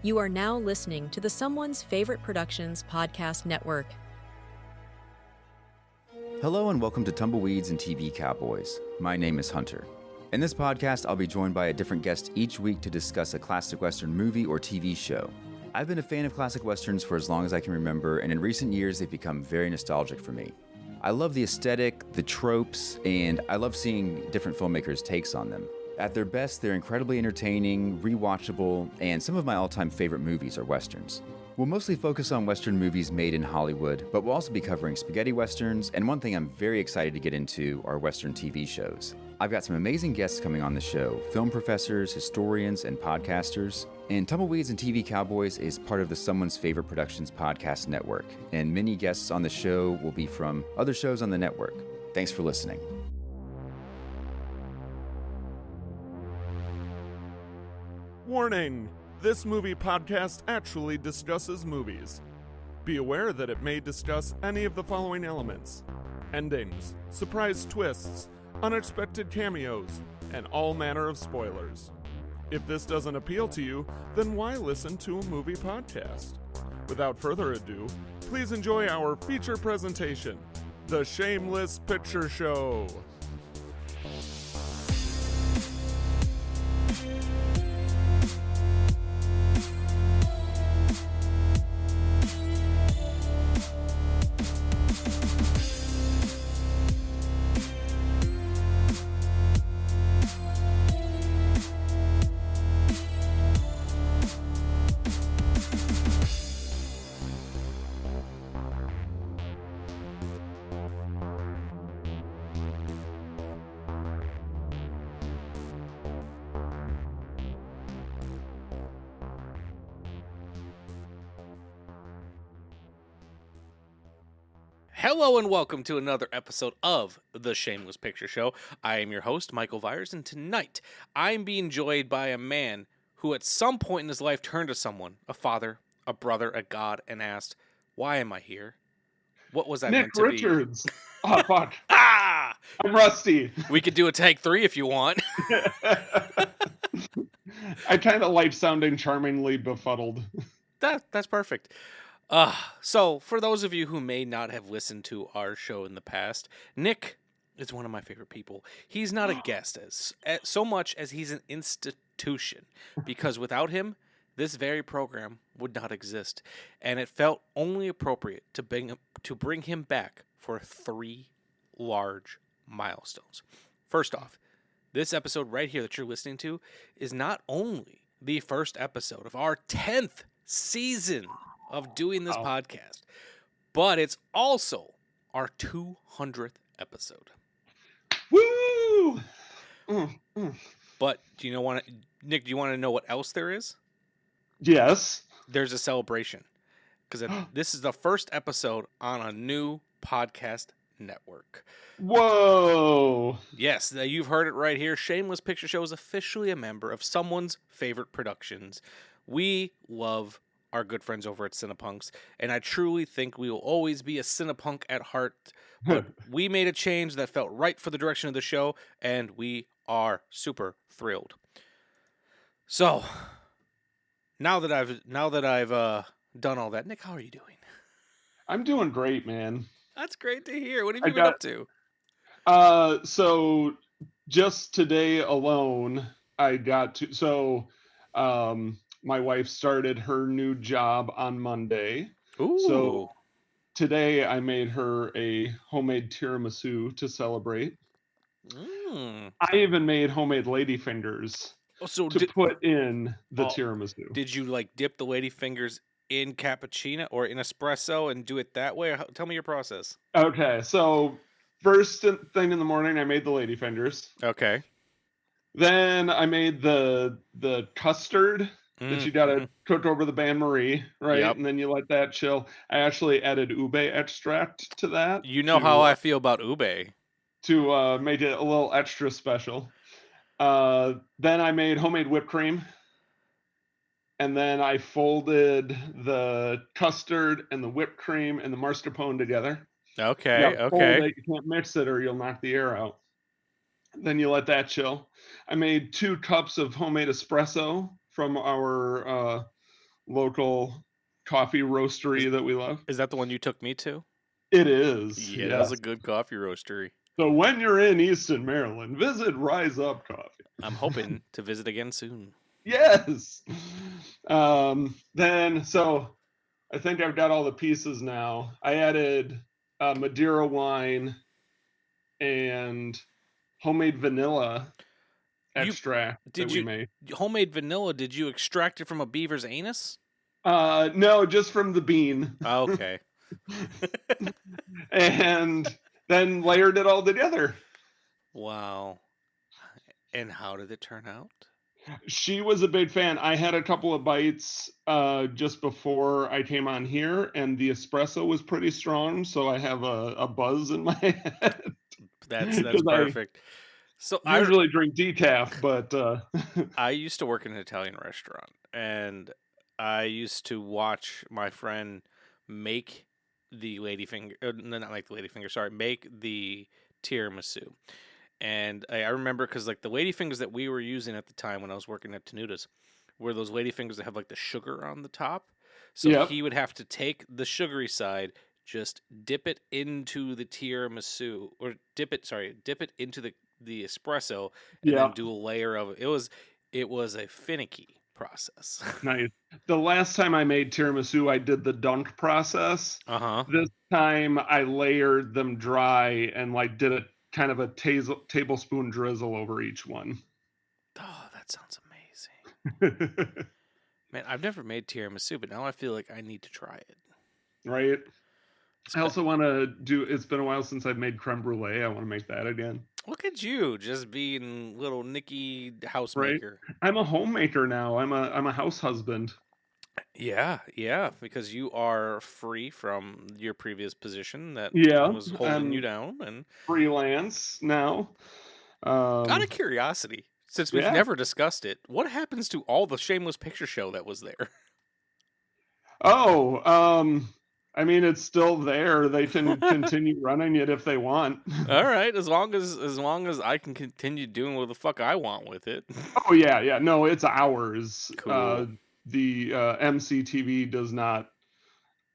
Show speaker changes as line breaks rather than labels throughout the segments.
You are now listening to the Someone's Favorite Productions podcast network.
Hello and welcome to Tumbleweeds and TV Cowboys. My name is Hunter. In this podcast, I'll be joined by a different guest each week to discuss a classic Western movie or TV show. I've been a fan of classic Westerns for as long as I can remember, and in recent years, they've become very nostalgic for me. I love the aesthetic, the tropes, and I love seeing different filmmakers' takes on them. At their best, they're incredibly entertaining, rewatchable, and some of my all-time favorite movies are Westerns. We'll mostly focus on Western movies made in Hollywood, but we'll also be covering spaghetti Westerns, and one thing I'm very excited to get into are Western TV shows. I've got some amazing guests coming on the show, film professors, historians, and podcasters. And Tumbleweeds and TV Cowboys is part of the Someone's Favorite Productions podcast network, and many guests on the show will be from other shows on the network. Thanks for listening.
Warning! This movie podcast actually discusses movies. Be aware that it may discuss any of the following elements: endings, surprise twists, unexpected cameos, and all manner of spoilers. If this doesn't appeal to you, then why listen to a movie podcast? Without further ado, please enjoy our feature presentation, The Shameless Picture Show.
Hello and welcome to another episode of The Shameless Picture Show. I am your host, Michael Viers, and tonight I'm being joined by a man who at some point in his life turned to someone, a father, a brother, a god, and asked, "Why am I here? What was I meant to
Richards. Oh, fuck.
Ah!
I'm rusty.
We could do a take 3 if you want.
I kind of like sounding charmingly befuddled.
That's perfect. So, for those of you who may not have listened to our show in the past, Nick is one of my favorite people. He's not a guest so much as he's an institution, because without him, this very program would not exist, and it felt only appropriate to bring him back for 3 large milestones. First off, this episode right here that you're listening to is not only the first episode of our 10th season of doing this podcast, but it's also our 200th episode.
Woo!
But Nick, do you want to know what else there is?
Yes.
There's a celebration, because this is the first episode on a new podcast network.
Whoa!
Yes, you've heard it right here. Shameless Picture Show is officially a member of Someone's Favorite Productions. We love our good friends over at Cinepunks, and I truly think we will always be a Cinepunk at heart, but we made a change that felt right for the direction of the show, and we are super thrilled. So, now that I've done all that, Nick, how are you doing?
I'm doing great, man.
That's great to hear. What have you been up to?
So just today alone, I got to, my wife started her new job on Monday.
Ooh.
So today I made her a homemade tiramisu to celebrate. I even made homemade ladyfingers to put in the tiramisu.
Did you dip the ladyfingers in cappuccino or in espresso and do it that way? Tell me your process.
Okay, so first thing in the morning, I made the ladyfingers.
Okay.
Then I made the custard that you gotta cook over the bain-marie, right?
Yep.
And then you let that chill. I actually added ube extract to that.
You know how I feel about ube.
To make it a little extra special. Then I made homemade whipped cream. And then I folded the custard and the whipped cream and the mascarpone together.
Okay.
You can't mix it or you'll knock the air out. Then you let that chill. I made 2 cups of homemade espresso from our local coffee roastery that we love.
Is that the one you took me to?
It is.
Yeah, that was a good coffee roastery.
So when you're in Easton, Maryland, visit Rise Up Coffee.
I'm hoping to visit again soon.
Yes. Then, so I think I've got all the pieces now. I added Madeira wine and homemade vanilla extract that we made.
Homemade vanilla, did you extract it from a beaver's anus?
No, just from the bean.
Okay.
And then layered it all together.
Wow. And how did it turn out?
She was a big fan. I had a couple of bites just before I came on here, and the espresso was pretty strong, so I have a buzz in my head.
That's perfect. So
I usually drink decaf, but
I used to work in an Italian restaurant, and I used to watch my friend make the ladyfinger, not make the ladyfinger, sorry, make the tiramisu. And I remember because like the ladyfingers that we were using at the time when I was working at Tenuta's were those ladyfingers that have like the sugar on the top. So he would have to take the sugary side, just dip it into the tiramisu, or dip it into the espresso, and then do a layer of it. It was a finicky process.
Nice. The last time I made tiramisu, I did the dunk process. This time I layered them dry and like did a kind of a tablespoon drizzle over each one.
Oh, that sounds amazing. Man, I've never made tiramisu, but now I feel like I need to try it.
Right? I also want to do, it's been a while since I've made creme brulee. I want to make that again.
Look at you, just being little Nicky housemaker.
Right? I'm a homemaker now. I'm a house husband.
Yeah, because you are free from your previous position that was holding you down, and
freelance now.
Out of curiosity, since we've never discussed it, what happens to all the Shameless Picture Show that was there?
I mean, it's still there. They can continue running it if they want.
All right, as long as I can continue doing what the fuck I want with it.
Oh yeah. No, it's ours.
Cool.
The MCTV does not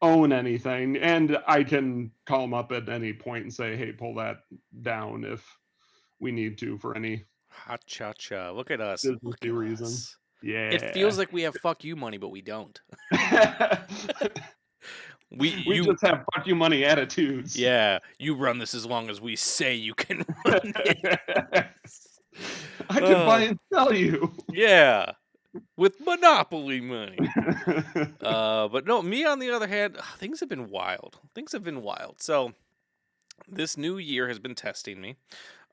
own anything, and I can call them up at any point and say, "Hey, pull that down if we need to for any
hot cha. Look at us.
Look at reason. Us. Yeah,
it feels like we have fuck you money, but we don't.
We just have fuck you money attitudes.
Yeah, you run this as long as we say you can run it.
I can buy and sell you.
Yeah. With monopoly money. But no, me on the other hand, things have been wild. So this new year has been testing me.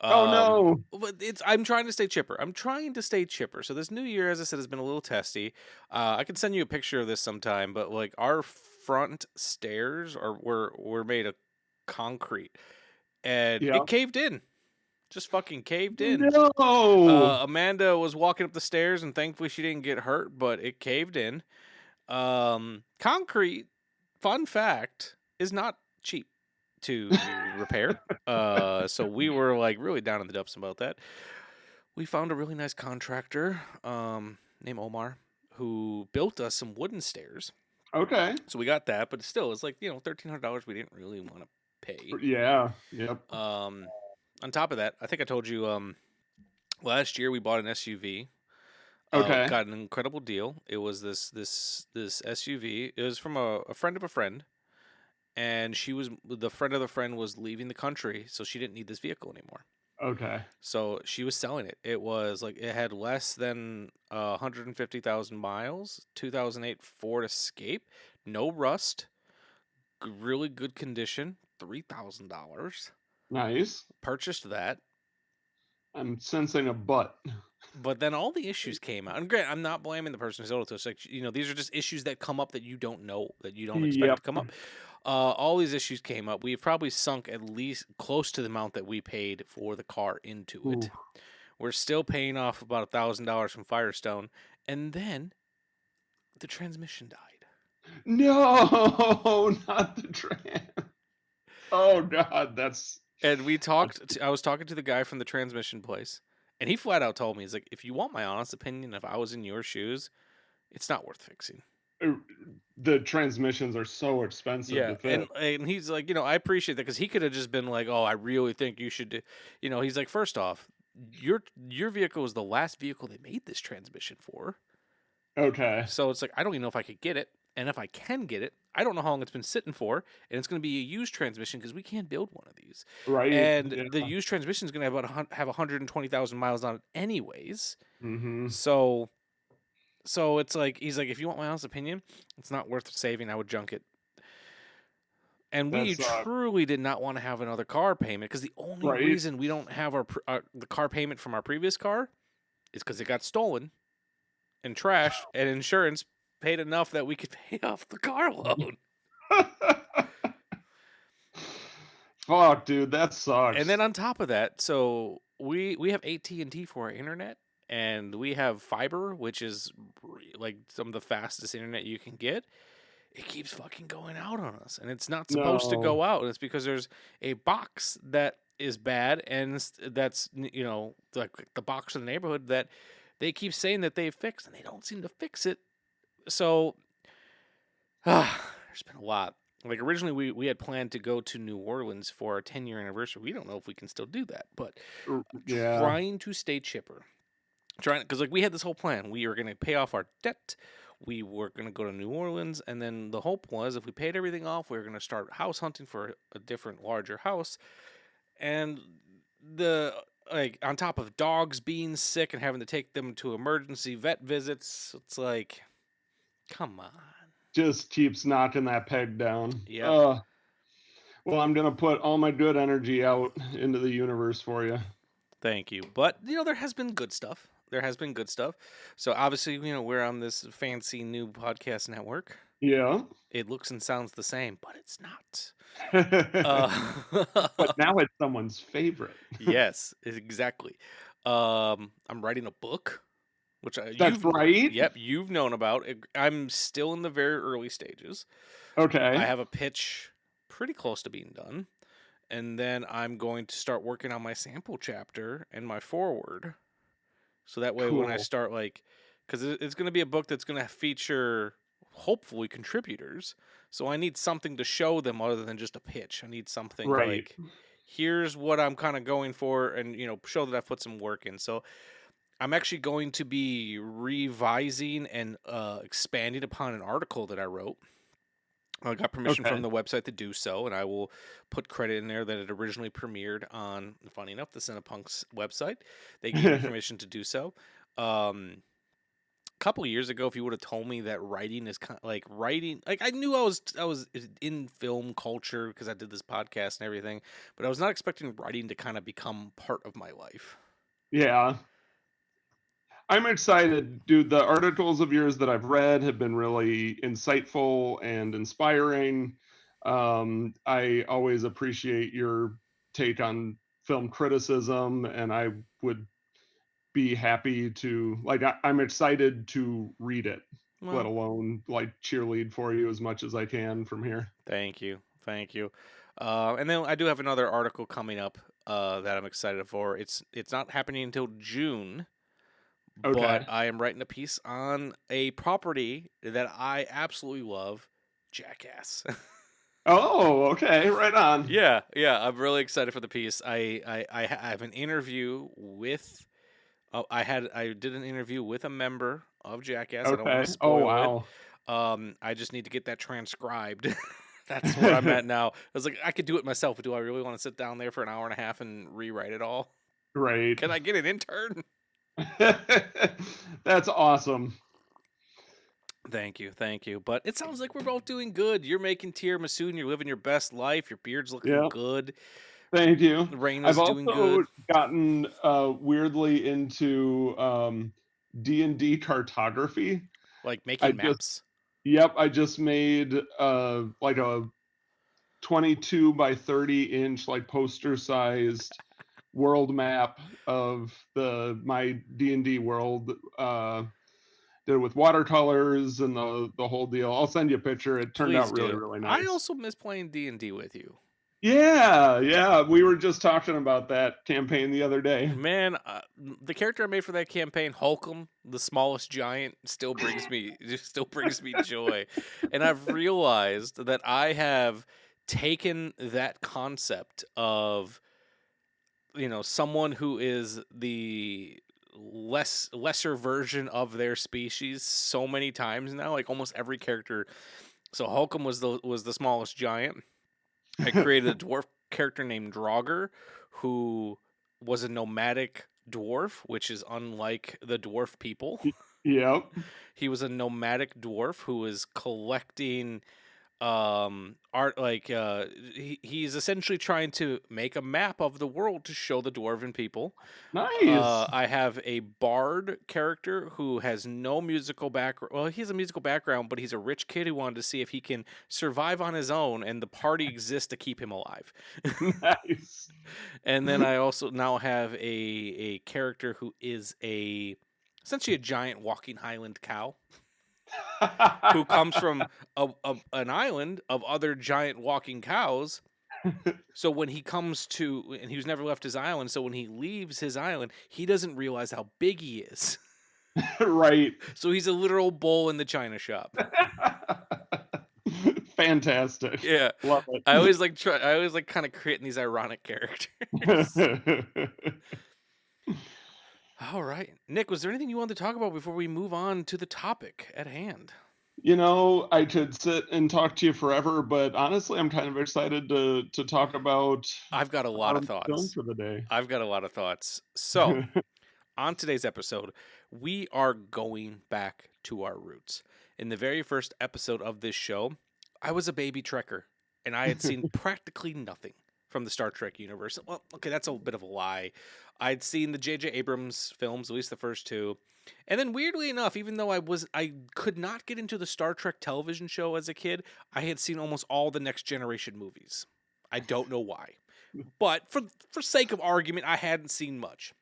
Oh no.
But I'm trying to stay chipper. So this new year, as I said, has been a little testy. I can send you a picture of this sometime, but like our front stairs were made of concrete, and it caved in. Just fucking caved in.
No.
Amanda was walking up the stairs, and thankfully she didn't get hurt, but it caved in. Concrete, fun fact, is not cheap to repair. So we were like really down in the dumps about that. We found a really nice contractor named Omar who built us some wooden stairs.
Okay.
So we got that, but still, it's like, $1,300 we didn't really want to pay.
Yeah. Yep.
On top of that, I think I told you last year we bought an SUV.
Okay.
Got an incredible deal. It was this SUV. It was from a friend of a friend, and the friend of the friend was leaving the country, so she didn't need this vehicle anymore.
Okay.
So she was selling it. It was like it had less than 150,000 miles. 2008 Ford Escape, no rust, really good condition. $3,000.
Nice.
Purchased that.
I'm sensing a butt.
But then all the issues came out. And great, I'm not blaming the person who sold it to us. Like, these are just issues that come up that you don't know, that you don't expect to come up. All these issues came up. We've probably sunk at least close to the amount that we paid for the car into it. We're still paying off about $1,000 from Firestone. And then the transmission died.
No, not the trans. Oh, God, that's...
And I was talking to the guy from the transmission place, and he flat out told me, he's like, if you want my honest opinion, if I was in your shoes, it's not worth fixing.
the transmissions are so expensive
Yeah,
to fit.
and he's like, I appreciate that because he could have just been like, "Oh, I really think you should," he's like, first off, your vehicle is the last vehicle they made this transmission for,
Okay.
so it's like I don't even know if I could get it, and if I can get it, I don't know how long it's been sitting for, and it's going to be a used transmission because we can't build one of these,
Right.
and
Yeah.
the used transmission is going to have 120,000 miles on it anyways,
Mm-hmm.
so it's like he's like, if you want my honest opinion, it's not worth saving. I would junk it. And we
That's
truly did not want to have another car payment because the only
right.
reason we don't have the car payment from our previous car is because it got stolen and trashed, and insurance paid enough that we could pay off the car loan.
Fuck, dude, that sucks.
And then on top of that, so we have AT&T for our internet, and we have fiber, which is like some of the fastest internet you can get. It keeps fucking going out on us, and it's not supposed to go out. And it's because there's a box that is bad, and that's like the box in the neighborhood that they keep saying that they fixed, and they don't seem to fix it. So there's been a lot. Like originally, we had planned to go to New Orleans for our 10-year anniversary. We don't know if we can still do that, but trying to stay chipper, because like we had this whole plan. We were going to pay off our debt. We were going to go to New Orleans, and then the hope was if we paid everything off, we were going to start house hunting for a different, larger house. And on top of dogs being sick and having to take them to emergency vet visits, it's like, come on.
Just keeps knocking that peg down.
Yeah.
Well, I'm going to put all my good energy out into the universe for you.
Thank you. But, there has been good stuff. So obviously, we're on this fancy new podcast network.
Yeah.
It looks and sounds the same, but it's not.
But now it's someone's favorite.
Yes, exactly. I'm writing a book, which
That's right.
Yep, you've known about. I'm still in the very early stages.
Okay.
I have a pitch pretty close to being done, and then I'm going to start working on my sample chapter and my foreword. So that way, when I start, because it's going to be a book that's going to feature, hopefully, contributors. So I need something to show them other than just a pitch. I need something like, here's what I'm kind of going for, and, show that I've put some work in. So I'm actually going to be revising and expanding upon an article that I wrote. I got permission from the website to do so, and I will put credit in there that it originally premiered on, funny enough, the Cinepunks website. They gave me permission to do so. A couple of years ago, if you would have told me that writing is kind of like writing, like I knew I was in film culture because I did this podcast and everything, but I was not expecting writing to kind of become part of my life.
Yeah. I'm excited, dude. The articles of yours that I've read have been really insightful and inspiring. I always appreciate your take on film criticism, and I would be happy to, I'm excited to read it, let alone cheerlead for you as much as I can from here.
Thank you. And then I do have another article coming up that I'm excited for. It's not happening until June.
Okay.
But I am writing a piece on a property that I absolutely love, Jackass.
Oh, okay, right on.
Yeah, I'm really excited for the piece. I have an interview with. I did an interview with a member of Jackass.
Okay.
I don't want to spoil
it.
I just need to get that transcribed. That's where I'm at now. I was like, I could do it myself, but do I really want to sit down there for an hour and a half and rewrite it all?
Right.
Can I get an intern?
That's awesome.
Thank you. But it sounds like we're both doing good. You're making tiramisu and you're living your best life. Your beard's looking good.
Thank you.
Raina's doing good.
I've also gotten weirdly into D&D cartography.
Like making maps?
I just made a 22 by 30 inch poster-sized world map of my D&D world. Did it with watercolors and the whole deal. I'll send you a picture. It turned out really nice.
I also miss playing D&D with you.
Yeah, we were just talking about that campaign the other day.
Man, the character I made for that campaign, Holcomb, the smallest giant, still brings me joy. And I've realized that I have taken that concept of, someone who is the lesser version of their species so many times now, like almost every character. So Holcomb was the smallest giant. I created a dwarf character named Draugr, who was a nomadic dwarf, which is unlike the dwarf people.
Yep.
He was a nomadic dwarf who was collecting art, like he's essentially trying to make a map of the world to show the dwarven people.
Nice.
I have a bard character who has no musical background. Well, he has a musical background, but he's a rich kid who wanted to see if he can survive on his own, and the party exists to keep him alive.
Nice.
And then I also now have a character who is essentially a giant walking Highland cow who comes from an island of other giant walking cows. So when he comes to, and he's never left his island, so when he leaves his island, he doesn't realize how big he is.
Right.
So he's a literal bull in the china shop.
Fantastic.
Yeah.
Love it.
I always like kind of creating these ironic characters. All right. Nick, was there anything you wanted to talk about before we move on to the topic at hand?
I could sit and talk to you forever, but honestly, I'm kind of excited to talk about
I've got a lot of
film
thoughts.
for the day.
I've got a lot of thoughts. So, on today's episode, we are going back to our roots. In the very first episode of this show, I was a baby Trekker, and I had seen practically nothing from the Star Trek universe. Well, okay, that's a bit of a lie. I'd seen the J.J. Abrams films, at least the first two. And then weirdly enough, even though I could not get into the Star Trek television show as a kid, I had seen almost all the Next Generation movies. I don't know why. But for sake of argument, I hadn't seen much.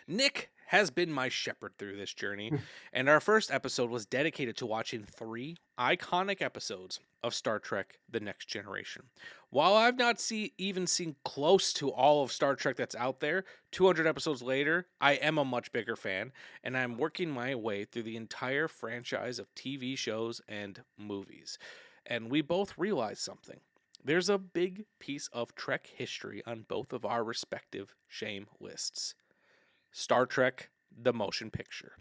Nick has been my shepherd through this journey, and our first episode was dedicated to watching 3 iconic episodes of Star Trek The Next Generation. While I've not even seen close to all of Star Trek that's out there, 200 episodes later, I am a much bigger fan, and I'm working my way through the entire franchise of TV shows and movies. And we both realized something. There's a big piece of Trek history on both of our respective shame lists. Star Trek, the motion picture.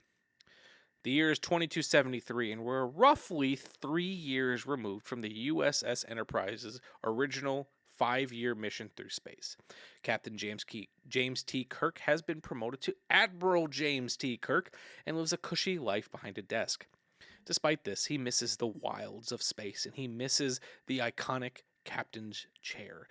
The year is 2273, and we're roughly 3 years removed from the USS Enterprise's original 5-year mission through space. Captain James T. Kirk has been promoted to Admiral James T. Kirk and lives a cushy life behind a desk. Despite this, he misses the wilds of space, and he misses the iconic captain's chair.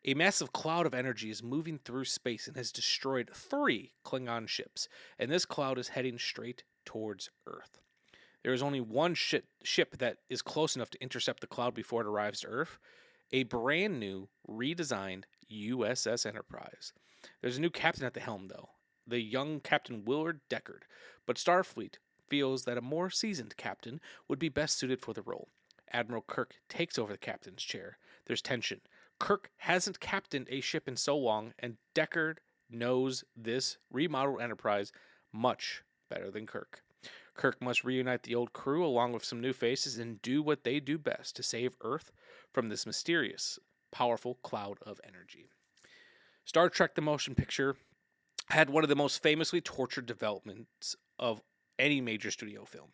A massive cloud of energy is moving through space and has destroyed 3 Klingon ships, and this cloud is heading straight towards Earth. There is only one ship that is close enough to intercept the cloud before it arrives to Earth, a brand new, redesigned USS Enterprise. There's a new captain at the helm, though, the young Captain Willard Deckard, but Starfleet feels that a more seasoned captain would be best suited for the role. Admiral Kirk takes over the captain's chair. There's tension. Kirk hasn't captained a ship in so long, and Deckard knows this remodeled Enterprise much better than Kirk. Kirk must reunite the old crew along with some new faces and do what they do best to save Earth from this mysterious, powerful cloud of energy. Star Trek the Motion Picture had one of the most famously tortured developments of any major studio film.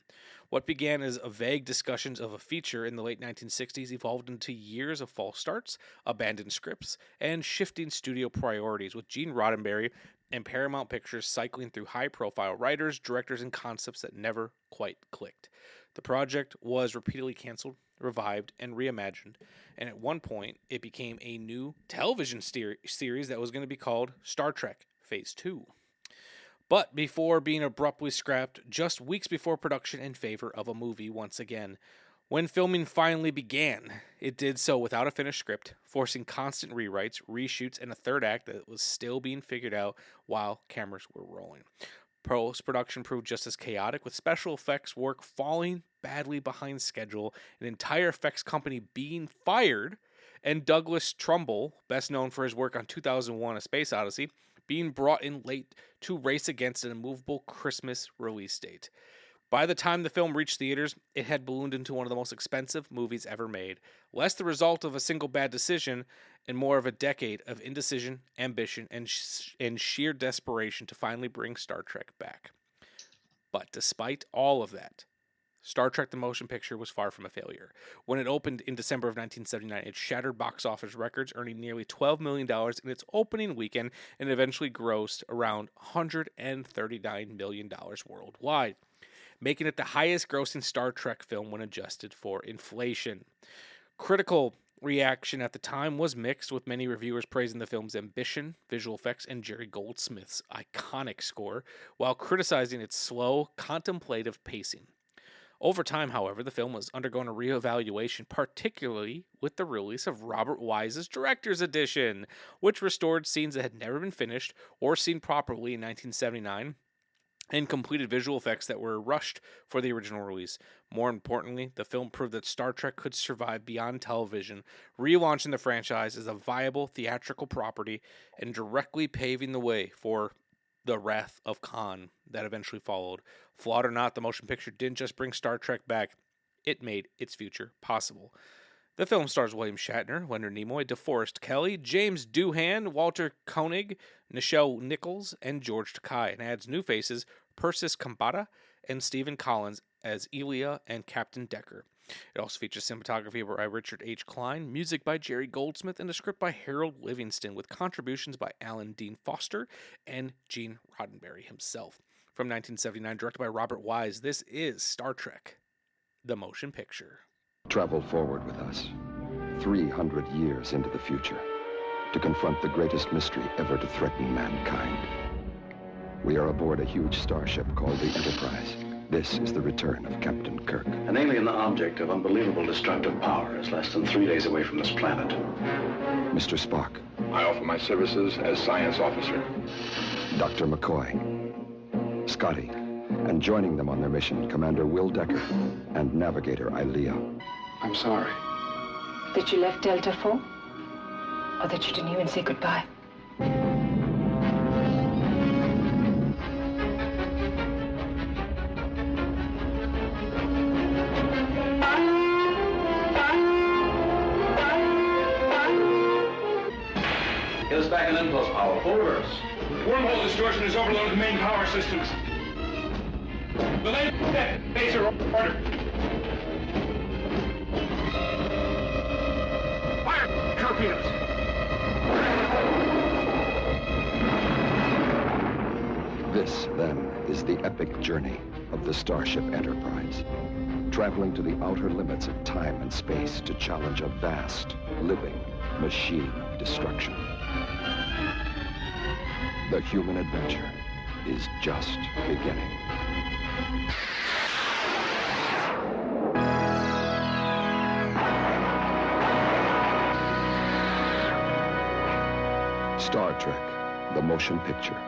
What began as a vague discussions of a feature in the late 1960s evolved into years of false starts, abandoned scripts, and shifting studio priorities, with Gene Roddenberry and Paramount Pictures cycling through high-profile writers, directors, and concepts that never quite clicked. The project was repeatedly canceled, revived, and reimagined, and at one point, it became a new television series that was going to be called Star Trek Phase 2. But before being abruptly scrapped just weeks before production in favor of a movie once again. When filming finally began, it did so without a finished script, forcing constant rewrites, reshoots, and a third act that was still being figured out while cameras were rolling. Post-production proved just as chaotic, with special effects work falling badly behind schedule, an entire effects company being fired, and Douglas Trumbull, best known for his work on 2001: A Space Odyssey, being brought in late to race against an immovable Christmas release date. By the time the film reached theaters, it had ballooned into one of the most expensive movies ever made, less the result of a single bad decision and more of a decade of indecision, ambition, and sheer desperation to finally bring Star Trek back. But despite all of that, Star Trek the Motion Picture was far from a failure. When it opened in December of 1979, it shattered box office records, earning nearly $12 million in its opening weekend and eventually grossed around $139 million worldwide, making it the highest grossing Star Trek film when adjusted for inflation. Critical reaction at the time was mixed, with many reviewers praising the film's ambition, visual effects, and Jerry Goldsmith's iconic score, while criticizing its slow, contemplative pacing. Over time, however, the film was undergoing a reevaluation, particularly with the release of Robert Wise's Director's Edition, which restored scenes that had never been finished or seen properly in 1979, and completed visual effects that were rushed for the original release. More importantly, the film proved that Star Trek could survive beyond television, relaunching the franchise as a viable theatrical property and directly paving the way for the Wrath of Khan that eventually followed. Flawed or not, the motion picture didn't just bring Star Trek back, it made its future possible. The film stars William Shatner, Leonard Nimoy, DeForest Kelley, James Doohan, Walter Koenig, Nichelle Nichols, and George Takei, and adds new faces Persis Khambatta and Stephen Collins as Elia and Captain Decker. It also features cinematography by Richard H. Klein, music by Jerry Goldsmith, and a script by Harold Livingston, with contributions by Alan Dean Foster and Gene Roddenberry himself. From 1979, directed by Robert Wise, this is Star Trek, the motion picture.
Travel forward with us, 300 years into the future, to confront the greatest mystery ever to threaten mankind. We are aboard a huge starship called the Enterprise. This is the return of Captain Kirk.
An alien object of unbelievable destructive power is less than 3 days away from this planet.
Mr. Spock.
I offer my services as science officer.
Dr. McCoy. Scotty. And joining them on their mission, Commander Will Decker and Navigator Ilea.
I'm sorry.
That you left Delta 4? Or that you didn't even say goodbye?
Get us back in impulse power. Full reverse.
Wormhole distortion has overloaded the main power systems. The lane deck, laser order. Fire torpedoes.
This, then, is the epic journey of the Starship Enterprise, traveling to the outer limits of time and space to challenge a vast, living machine of destruction. The human adventure is just beginning. Star Trek, the motion picture.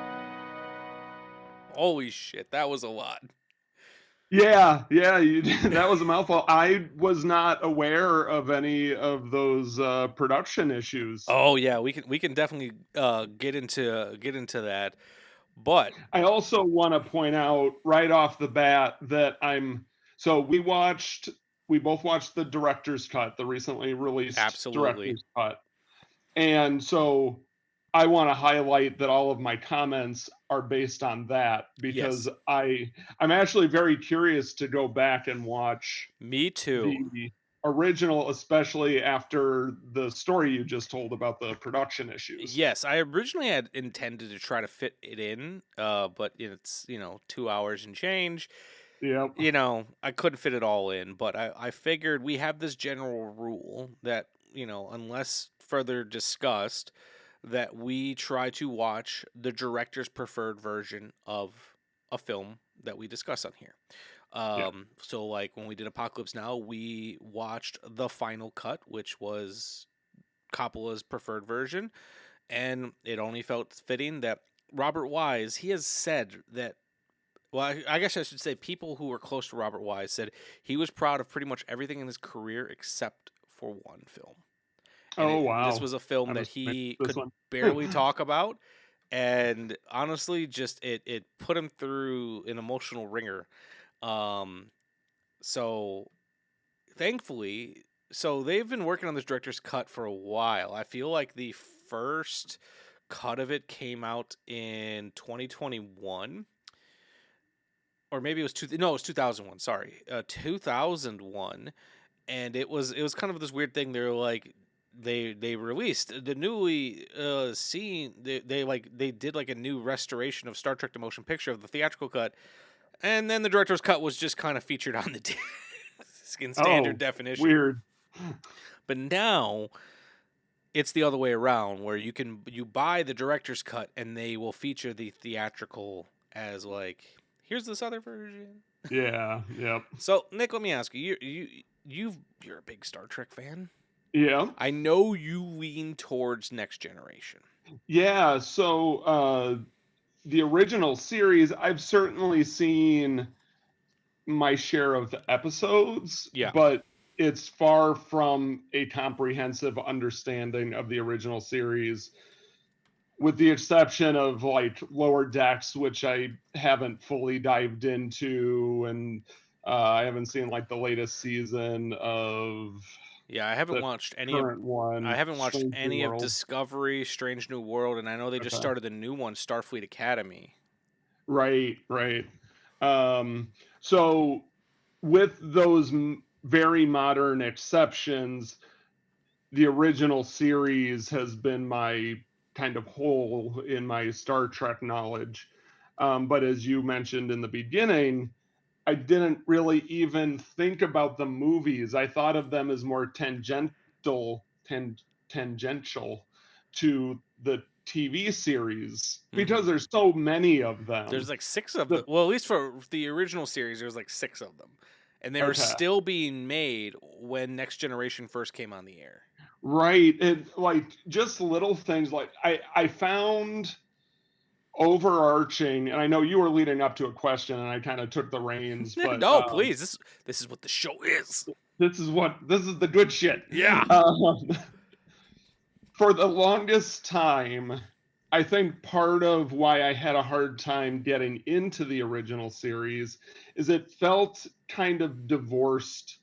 Holy shit, that was a lot.
Yeah, that was a mouthful. I was not aware of any of those production issues.
Oh yeah, we can definitely get into that. But
I also want to point out right off the bat that we both watched the director's cut, the recently released director's cut. And so I want to highlight that all of my comments are based on that, because yes. I'm actually very curious to go back and watch.
Me too.
The original, especially after the story you just told about the production issues.
Yes, I originally had intended to try to fit it in, but it's 2 hours and change.
Yep.
I couldn't fit it all in, but I figured we have this general rule that unless further discussed, that we try to watch the director's preferred version of a film that we discuss on here. So like when we did Apocalypse Now, we watched the final cut, which was Coppola's preferred version, and it only felt fitting that Robert Wise, he has said that, well, I guess I should say people who were close to Robert Wise said he was proud of pretty much everything in his career except for one film. And,
Oh,
and this
wow.
was a film
I
that
must make
he
this
could
one.
barely talk about, and honestly, just it put him through an emotional ringer. Um, so thankfully, so they've been working on this director's cut for a while. I feel like the first cut of it came out in 2021, or maybe it was no, it was 2001. Sorry, 2001, and it was kind of this weird thing. They're like they released the newly seen they did like a new restoration of Star Trek: The Motion Picture of the theatrical cut, and then the director's cut was just kind of featured on the disc in standard
Oh,
definition.
weird.
But now it's the other way around, where you buy the director's cut and they will feature the theatrical as like, here's this other version.
Yeah, yep.
So Nick, let me ask you, you're a big Star Trek fan.
Yeah.
I know you lean towards Next Generation.
Yeah, so the original series, I've certainly seen my share of the episodes,
Yeah.
but it's far from a comprehensive understanding of the original series, with the exception of like Lower Decks, which I haven't fully dived into, and I haven't seen like the latest season of
Yeah, I haven't
the
watched any of
current one.
I haven't watched
Strange New
any of
World.
Discovery, Strange New World, and I know they just
Okay.
started a new one, Starfleet Academy.
Right, right. So with those very modern exceptions, the original series has been my kind of hole in my Star Trek knowledge. But as you mentioned in the beginning, I didn't really even think about the movies. I thought of them as more tangential to the TV series because there's so many of them.
There's like 6 of them. Well, at least for the original series, there's like 6 of them. And they were still being made when Next Generation first came on the air.
Right. It like just little things like I found overarching, and I know you were leading up to a question and I kind of took the reins, but
No, please. This is what the show is.
This is the good shit.
Yeah.
For the longest time, I think part of why I had a hard time getting into the original series is it felt kind of divorced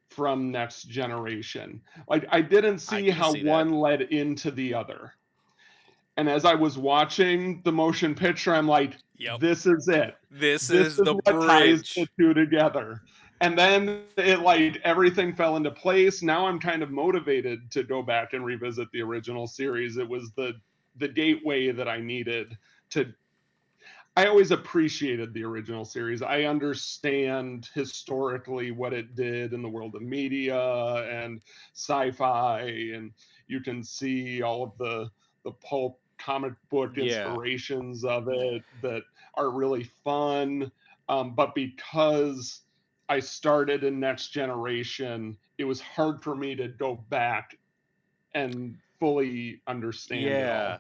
from Next Generation. Like I didn't see how one led into the other. And as I was watching the motion picture, I'm like, this is it.
This is the
what
bridge.
Ties the two together. And then it like everything fell into place. Now I'm kind of motivated to go back and revisit the original series. It was the gateway that I needed to. I always appreciated the original series. I understand historically what it did in the world of media and sci-fi, and you can see all of the pulp comic book inspirations of it that are really fun. But because I started in Next Generation, it was hard for me to go back and fully understand it all.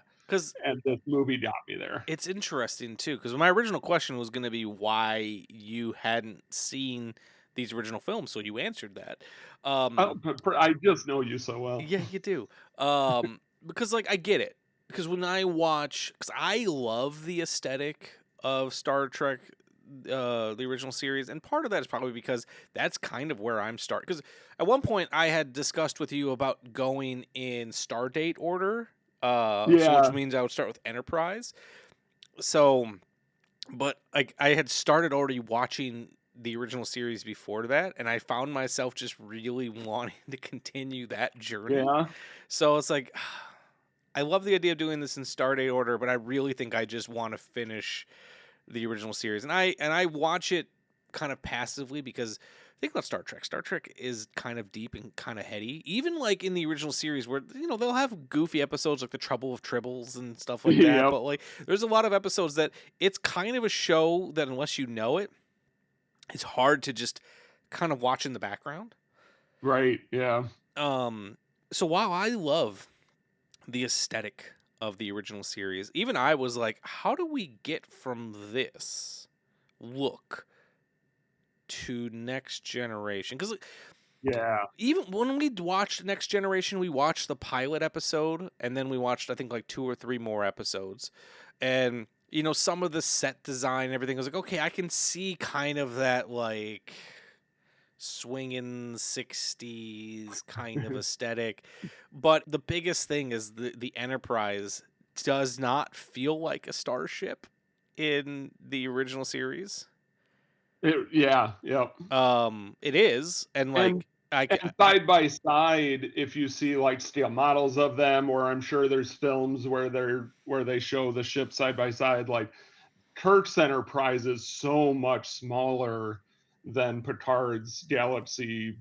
And this movie got me there.
It's interesting too, because my original question was going to be why you hadn't seen these original films, so you answered that.
I just know you so well.
Yeah, you do. Because like I get it. Because when I watch, because I love the aesthetic of Star Trek, the original series, and part of that is probably because that's kind of where I'm starting. Because at one point I had discussed with you about going in Stardate order, so which means I would start with Enterprise. So, but I had started already watching the original series before that, and I found myself just really wanting to continue that journey.
Yeah.
So it's like, I love the idea of doing this in Stardate order, but I really think I just want to finish the original series. And I watch it kind of passively because think about Star Trek. Star Trek is kind of deep and kind of heady. Even like in the original series where, they'll have goofy episodes like The Trouble with Tribbles and stuff like that. But like there's a lot of episodes that it's kind of a show that unless you know it, it's hard to just kind of watch in the background.
Right, yeah.
So while I love the aesthetic of the original series, even I was like, how do we get from this look to Next Generation? Because
Yeah.
Even when we watched Next Generation, we watched the pilot episode, and then we watched, I think, like 2 or 3 more episodes. And, you know, some of the set design and everything, I was like, okay, I can see kind of that, like, swinging 60s kind of aesthetic. But the biggest thing is the Enterprise does not feel like a starship in the original series.
Yeah.
It is, and like
And side by side, if you see like scale models of them, or I'm sure there's films where they show the ship side by side, like Kirk's Enterprise is so much smaller than Picard's Galaxy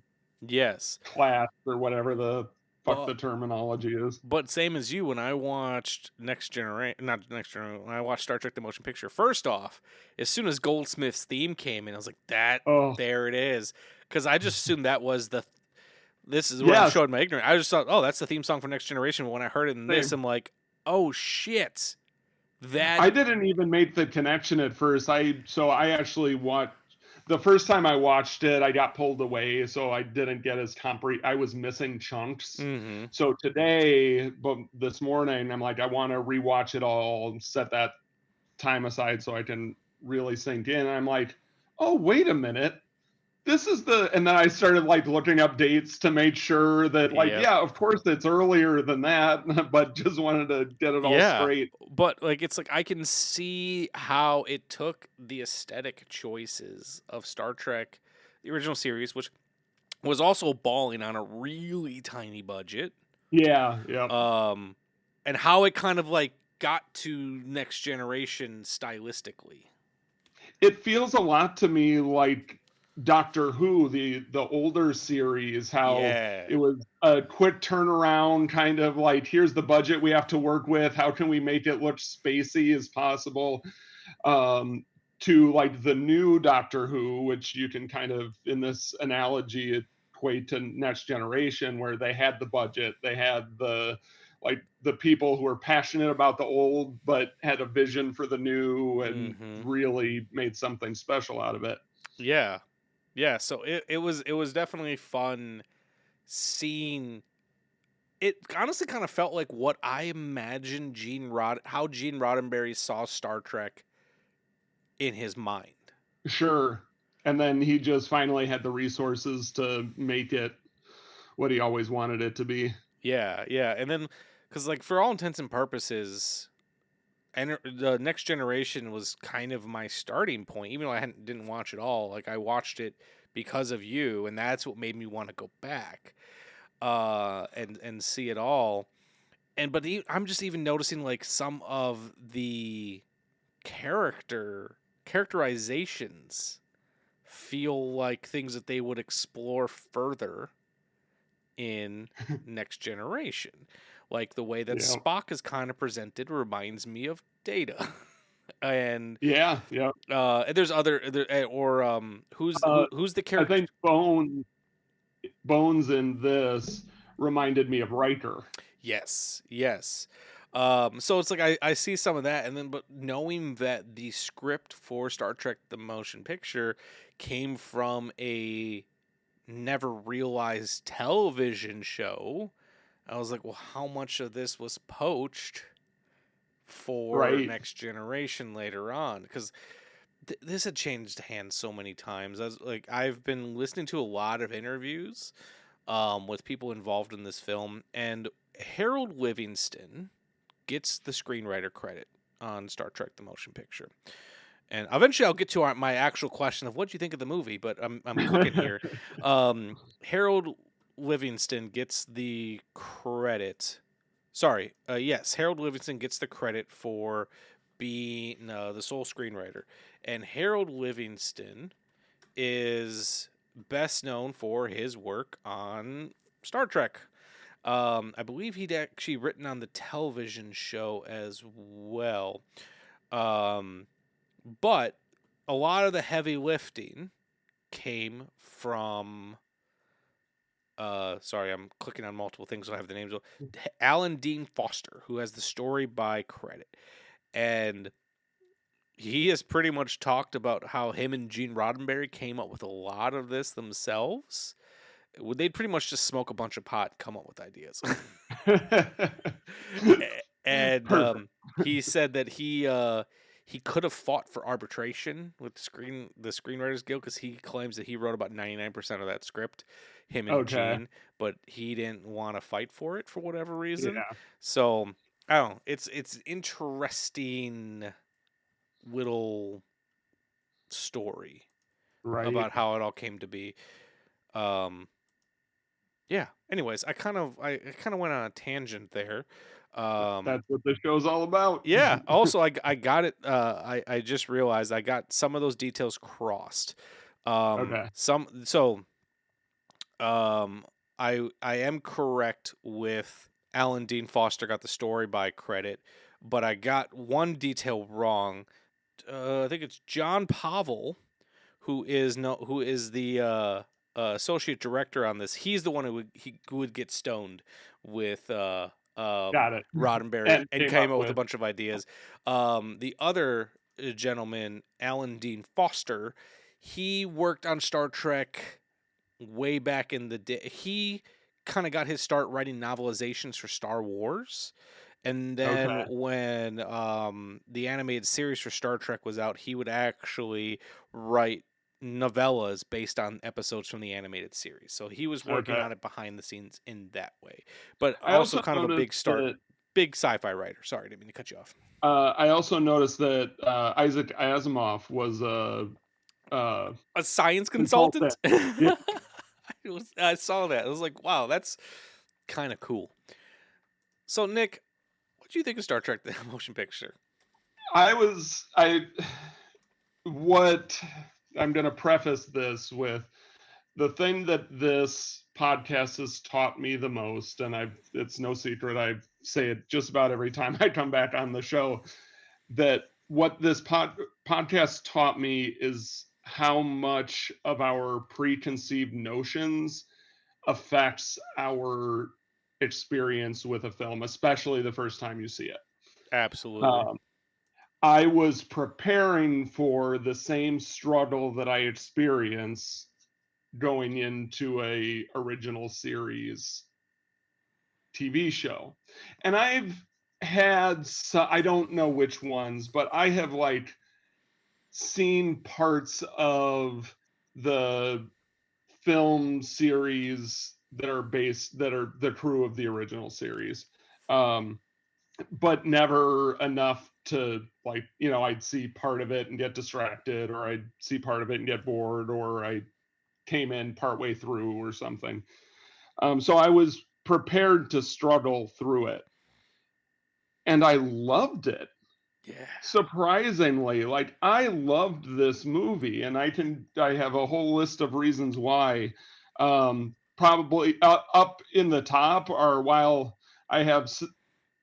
yes,
class, or whatever the fuck the terminology is.
But same as you, when I watched Next Generation, not Next Generation, when I watched Star Trek: The Motion Picture, first off, as soon as Goldsmith's theme came in, I was like, there it is, because I just assumed that was this is where I'm showing my ignorance. I just thought, oh, that's the theme song for Next Generation. But when I heard it in this, I'm like, oh shit, that
I didn't even make the connection at first. I actually watched the first time I watched it, I got pulled away, so I didn't get as I was missing chunks.
Mm-hmm.
So today, but this morning, I'm like, I want to rewatch it all and set that time aside so I can really sink in. And I'm like, oh, wait a minute. This is and then I started like looking up dates to make sure that yeah, of course it's earlier than that, but just wanted to get it all straight.
But like, it's like I can see how it took the aesthetic choices of Star Trek, the original series, which was also balling on a really tiny budget.
Yeah.
And how it kind of like got to Next Generation stylistically.
It feels a lot to me like Doctor Who, the older series, how it was a quick turnaround, kind of like, here's the budget we have to work with, how can we make it look spacey as possible, to like the new Doctor Who, which you can kind of, in this analogy, equate to Next Generation, where they had the budget, they had the people who were passionate about the old but had a vision for the new, and really made something special out of it.
Yeah, so it was definitely fun seeing it. Honestly, kind of felt like what I imagined how Gene Roddenberry saw Star Trek in his mind.
Sure. And then he just finally had the resources to make it what he always wanted it to be.
Yeah. And then, because like for all intents and purposes, and the Next Generation was kind of my starting point, even though I didn't watch it all. Like I watched it because of you, and that's what made me want to go back and see it all. But I'm just even noticing like some of the characterizations feel like things that they would explore further in Next Generation. Like the way that Spock is kind of presented reminds me of Data. And
and
there's other who's the character?
I think Bones in this reminded me of Riker.
Yes. So it's like I see some of that, and then but knowing that the script for Star Trek: The Motion Picture came from a never realized television show, I was like, well, how much of this was poached for Next Generation later on? Because this had changed hands so many times. I've been listening to a lot of interviews with people involved in this film, and Harold Livingston gets the screenwriter credit on Star Trek: The Motion Picture. And eventually I'll get to my actual question of what do you think of the movie, but I'm cooking here. Harold Livingston gets the credit. Sorry, yes, Harold Livingston gets the credit for being the sole screenwriter. And Harold Livingston is best known for his work on Star Trek. I believe he'd actually written on the television show as well. But a lot of the heavy lifting came from sorry, I'm clicking on multiple things, so I have the names. Alan Dean Foster, who has the story by credit. And he has pretty much talked about how him and Gene Roddenberry came up with a lot of this themselves. they'd pretty much just smoke a bunch of pot, and come up with ideas. And he said that he could have fought for arbitration with the Screenwriters Guild because he claims that he wrote about 99% of that script, him and Gene, but he didn't want to fight for it for whatever reason.
Yeah.
So I don't know. It's interesting little story about how it all came to be. Yeah. Anyways, I kind of went on a tangent there.
That's what the show's all about.
Yeah. Also, I got it. I just realized I got some of those details crossed. I am correct with Alan Dean Foster got the story by credit, but I got one detail wrong. I think it's John Pavel, who is the associate director on this. He's the one who would get stoned with
Got it.
Roddenberry and came up with a bunch of ideas. The other gentleman, Alan Dean Foster, he worked on Star Trek way back in the day. He kind of got his start writing novelizations for Star Wars. And then when the animated series for Star Trek was out, he would actually write novellas based on episodes from the animated series. So he was working on it behind the scenes in that way. But also kind of a big sci-fi writer. Sorry, didn't mean to cut you off.
I also noticed that Isaac Asimov was
a science consultant.
Yeah.
I saw that. I was like, wow, that's kind of cool. So, Nick, what do you think of Star Trek: The Motion Picture? I'm
going to preface this with the thing that this podcast has taught me the most, and it's no secret, I say it just about every time I come back on the show, that what this podcast taught me is how much of our preconceived notions affects our experience with a film, especially the first time you see it.
Absolutely.
I was preparing for the same struggle that I experienced going into a original series TV show. And I've had, I don't know which ones, but I have seen parts of the film series that are the crew of the original series. But never enough to I'd see part of it and get distracted, or I'd see part of it and get bored, or I came in partway through or something. So I was prepared to struggle through it. And I loved it.
Yeah.
Surprisingly, I loved this movie, and I have a whole list of reasons why. Probably up in the top are, while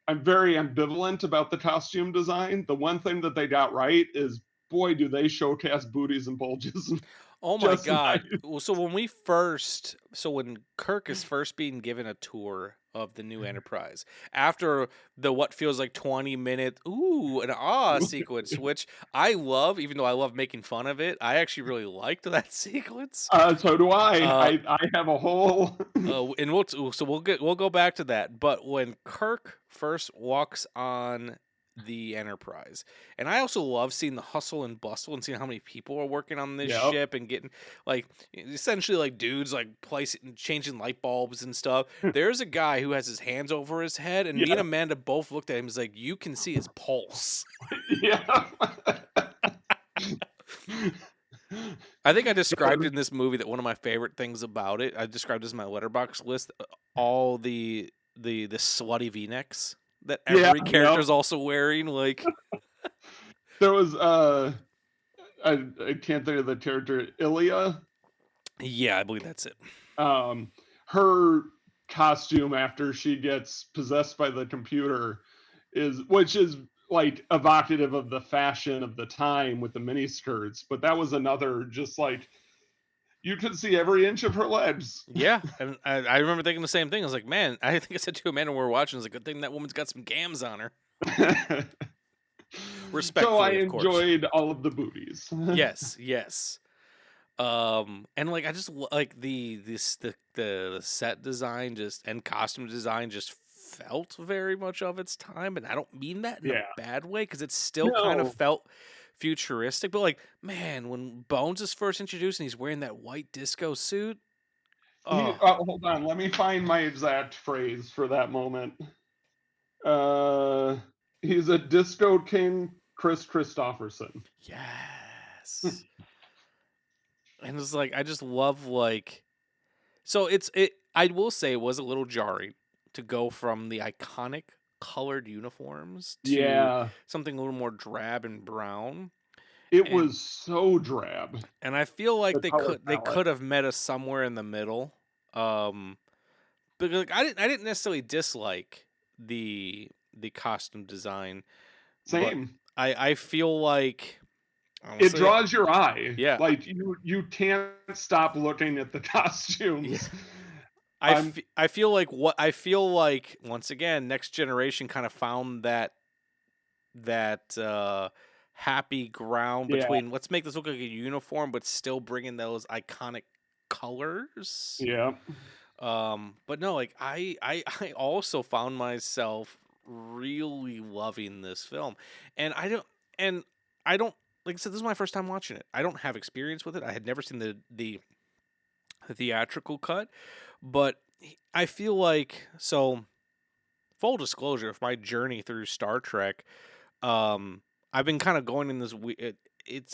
I'm very ambivalent about the costume design, the one thing that they got right is, boy, do they showcase booties and bulges.
Oh my God. Nice. So when Kirk is first being given a tour of the new Enterprise, after the what feels like 20-minute ooh and ah sequence, which I love, even though I love making fun of it, I actually really liked that sequence.
So do I. I have a whole
and we'll go back to that. But when Kirk first walks on the Enterprise, and I also love seeing the hustle and bustle and seeing how many people are working on this ship and getting essentially dudes changing light bulbs and stuff. There's a guy who has his hands over his head, and me and Amanda both looked at him and you can see his pulse.
Yeah.
I think I described in this movie that one of my favorite things about it, I described as my letterbox list, all the slutty V-necks that every character is also wearing.
There was I can't think of the character, Ilya.
Yeah, I believe that's it.
Her costume after she gets possessed by the computer which is evocative of the fashion of the time with the mini skirts, but that was another just you could see every inch of her legs.
Yeah, and I remember thinking the same thing. I was like, man, I think I said to Amanda when we were watching, it's a good thing that woman's got some gams on her. Respectfully,
so I enjoyed all of the booties.
Yes. And like I just like the set design just and costume design just felt very much of its time, and I don't mean that in a
Yeah.
bad way because it still kind of
No.
felt futuristic. But like, man, when Bones is first introduced and he's wearing that white disco suit, oh
Hold on, let me find my exact phrase for that moment. He's a disco king, Chris Christopherson.
yes. And it's like I just love like so I will say it was a little jarring to go from the iconic colored uniforms to
Yeah,
something a little more drab and brown.
it
And
was so drab.
and I feel like
The color
they
palette.
could have met us somewhere in the middle. But like I didn't necessarily dislike the costume design, but
Same.
I feel like
It
honestly,
draws your eye.
yeah.
Like you can't stop looking at the costumes.
Yeah.
I'm-
I feel like once again Next Generation kind of found that happy ground
Yeah.
between let's make this look like a uniform but still bring in those iconic colors.
Yeah.
But no, like I also found myself really loving this film, and I don't like I said, this is my first time watching it. I don't have experience with it. I had never seen the theatrical cut, but I feel like so. Full disclosure, of my journey through Star Trek, I've been kind of going in this.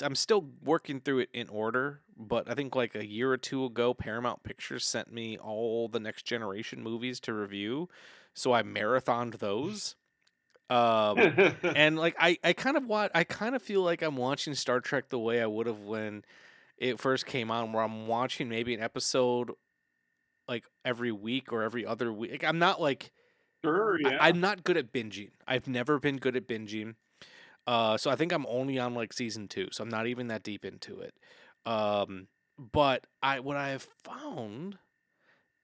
I'm still working through it in order, but I think like a year or two ago, Paramount Pictures sent me all the Next Generation movies to review, so I marathoned those. And like I kind of feel like I'm watching Star Trek the way I would have when it first came on, where I'm watching maybe an episode like every week or every other week. Like, I'm not like
Sure, yeah.
I'm not good at binging. I've never been good at binging. So I think I'm only on like season 2, so I'm not even that deep into it. But what I have found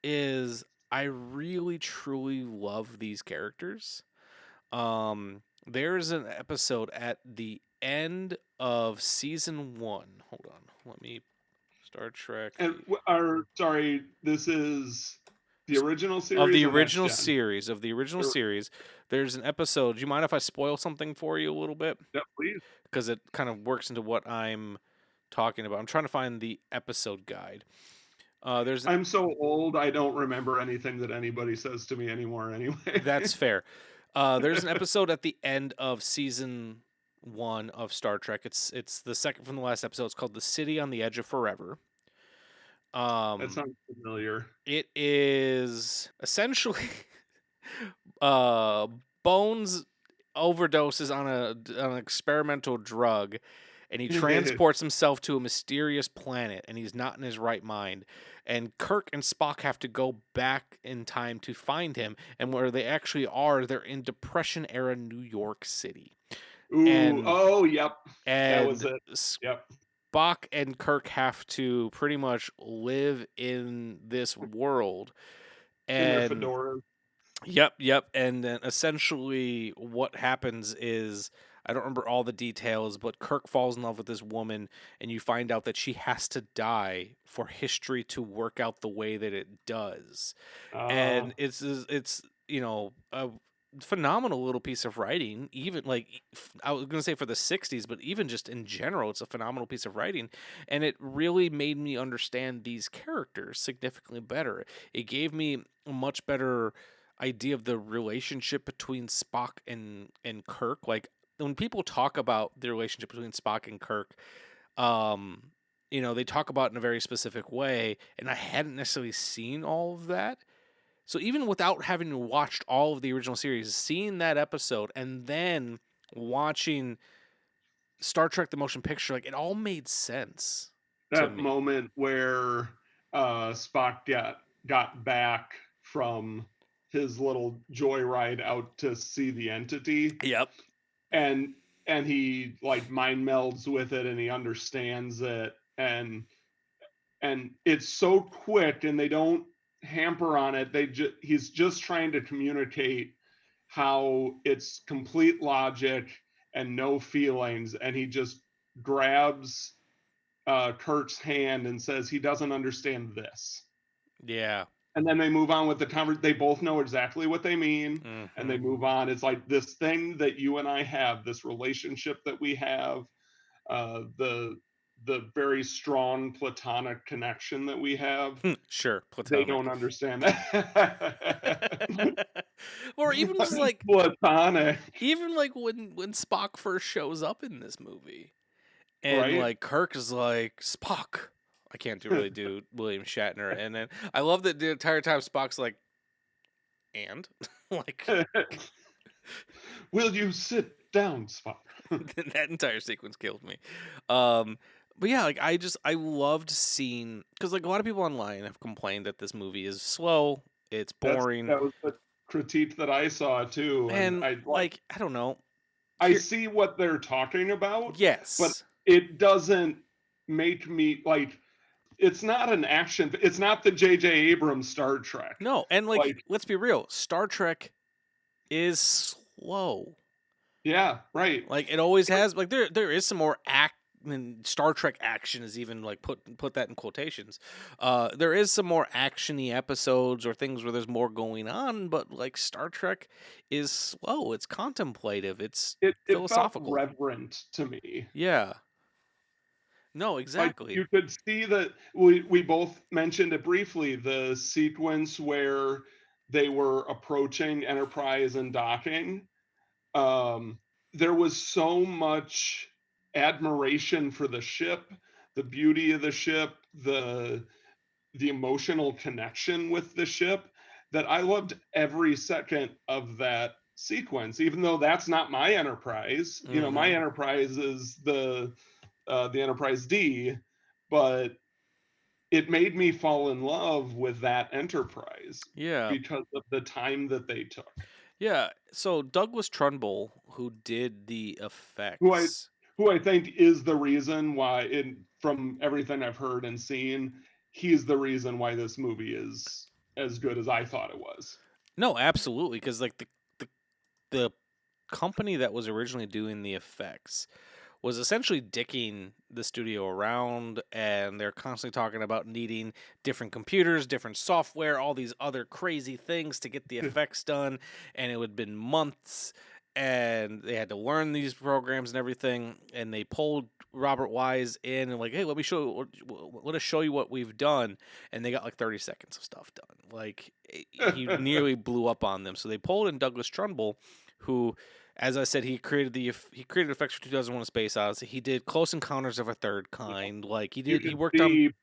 is I really truly love these characters. There's an episode at the end of season 1. Hold on, let me Star Trek.
And sorry, this is the original series
Of the
or
original
Next Gen?
series, series, there's an episode. Do you mind if I spoil something for you a little bit?
Yeah, please.
Because it kind of works into what I'm talking about. I'm trying to find the episode guide.
I'm so old, I don't remember anything that anybody says to me anymore anyway.
That's fair. There's an episode at the end of season 1 of Star Trek. It's the second from the last episode. It's called "The City on the Edge of Forever."
That sounds familiar.
It is essentially Bones overdoses on an experimental drug, and he transports himself to a mysterious planet, and he's not in his right mind. And Kirk and Spock have to go back in time to find him, and where they actually are, they're in Depression era New York City.
Ooh, yep.
And
that was it. Yep.
Spock and Kirk have to pretty much live in this world. And
in their fedoras.
Yep. And then essentially what happens is, I don't remember all the details, but Kirk falls in love with this woman, and you find out that she has to die for history to work out the way that it does. And it's a phenomenal little piece of writing. Even like I was going to say for the 60s, but even just in general, it's a phenomenal piece of writing, and it really made me understand these characters significantly better. It gave me a much better idea of the relationship between Spock and Kirk. Like when people talk about the relationship between Spock and Kirk, they talk about it in a very specific way, and I hadn't necessarily seen all of that. So even without having watched all of the original series, seeing that episode and then watching Star Trek: The Motion Picture, like it all made sense.
That moment where Spock got back from his little joyride out to see the entity.
Yep.
And he like mind melds with it, and he understands it, and it's so quick, and they don't hamper on it. He's just trying to communicate how it's complete logic and no feelings, and he just grabs Kirk's hand and says he doesn't understand this.
Yeah.
And then they move on with the conversation. They both know exactly what they mean, and they move on. It's like this thing that you and I have, this relationship that we have, the very strong platonic connection that we have.
Sure,
They
platonic.
don't understand that.
Or even just like
platonic.
even like when Spock first shows up in this movie, and
Right?
like Kirk is like, Spock. I can't really do William Shatner, and then I love that the entire time Spock's like, and like
Will you sit down, Spock?
that entire sequence killed me. But yeah, like I loved seeing, because like a lot of people online have complained that this movie is slow, it's boring,
That was the critique that I saw too,
and
I
like I don't know.
I see what they're talking about.
Yes,
but it doesn't make me like. It's not an action. It's not the J.J. Abrams Star Trek.
No, and like let's be real, Star Trek is slow.
Yeah, right.
Like it always has. Like there is some more Star Trek action is even like put that in quotations. There is some more actiony episodes or things where there's more going on, but like Star Trek is slow. It's contemplative. It's philosophical.
It felt reverent to me.
Yeah. No, exactly.
Like you could see that we both mentioned it briefly, the sequence where they were approaching Enterprise and docking. There was so much admiration for the ship, the beauty of the ship, the emotional connection with the ship, that I loved every second of that sequence, even though that's not my Enterprise. You know, my Enterprise is the Enterprise D, but it made me fall in love with that Enterprise.
Yeah.
Because of the time that they took.
Yeah. So Douglas Trumbull, who did the effects,
who I think is the reason why, from everything I've heard and seen, he's the reason why this movie is as good as I thought it was.
No, absolutely, because like the company that was originally doing the effects was essentially dicking the studio around, and they're constantly talking about needing different computers, different software, all these other crazy things to get the effects done, and it would have been months, and they had to learn these programs and everything, and they pulled Robert Wise in and like, hey, let us show you what we've done, and they got like 30 seconds of stuff done. Like he nearly blew up on them, so they pulled in Douglas Trumbull, who, as I said, he created effects for 2001: A Space Odyssey. He did Close Encounters of a Third Kind. Like he worked on.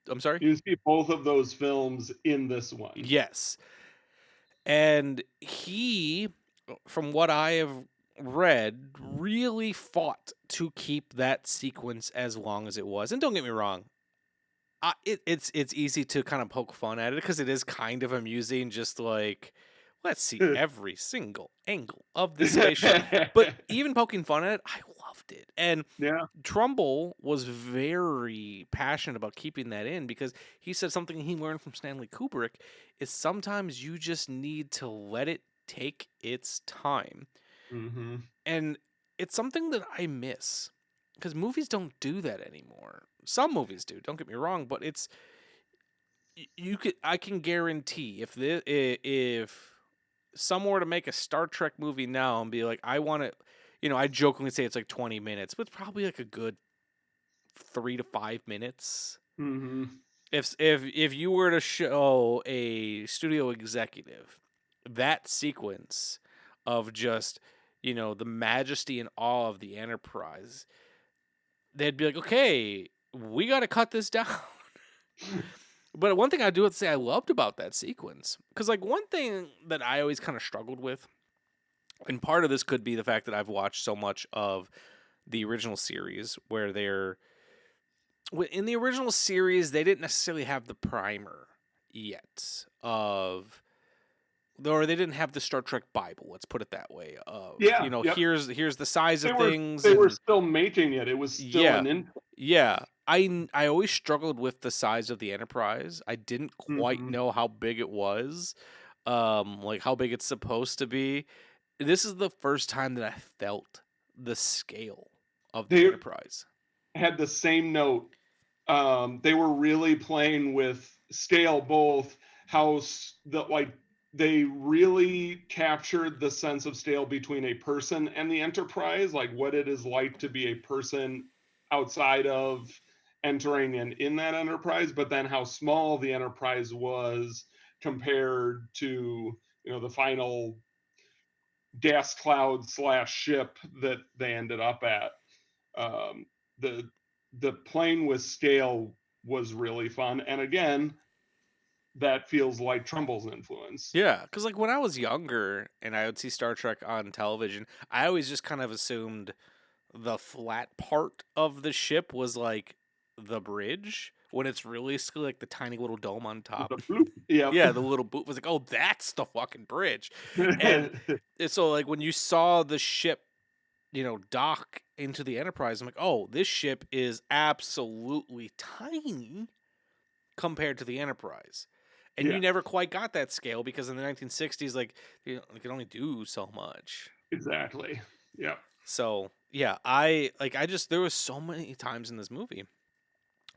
I'm sorry.
You see both of those films in this one.
Yes, and he, from what I have read, really fought to keep that sequence as long as it was. And don't get me wrong, it's easy to kind of poke fun at it because it is kind of amusing, just like, let's see every single angle of this spaceship. But even poking fun at it, I loved it. And Trumbull was very passionate about keeping that in, because he said something he learned from Stanley Kubrick is sometimes you just need to let it take its time.
Mm-hmm.
And it's something that I miss, because movies don't do that anymore. Some movies do, don't get me wrong, but it's I can guarantee if someone were to make a Star Trek movie now and be like, I want it, I jokingly say it's like 20 minutes, but it's probably like a good 3 to 5 minutes.
Mm-hmm.
If you were to show a studio executive that sequence of just, the majesty and awe of the Enterprise, they'd be like, okay, we got to cut this down. But one thing I do have to say I loved about that sequence, because like one thing that I always kind of struggled with, and part of this could be the fact that I've watched so much of the original series, where in the original series, they didn't necessarily have the primer yet or they didn't have the Star Trek Bible, let's put it that way. Here's the size of things.
They were still making it. It was still an input.
Yeah. I always struggled with the size of the Enterprise. I didn't quite know how big it was, like how big it's supposed to be. This is the first time that I felt the scale of the Enterprise.
had the same note. They were really playing with scale, both they really captured the sense of scale between a person and the Enterprise, like what it is like to be a person outside of entering and in that Enterprise, but then how small the Enterprise was compared to, the final gas cloud / ship that they ended up at. um, the playing with scale was really fun, and again, that feels like Trumbull's influence.
Yeah, because like when I was younger and I would see Star Trek on television, I always just kind of assumed the flat part of the ship was like the bridge when it's really still like the tiny little dome on top.
Yep.
Yeah, the little boot was like, oh, that's the fucking bridge. And so like when you saw the ship, dock into the Enterprise, I'm like, oh, this ship is absolutely tiny compared to the Enterprise. And
Yeah.
you never quite got that scale because in the 1960s, like, you could only do so much.
Exactly. Yeah.
So yeah, there was so many times in this movie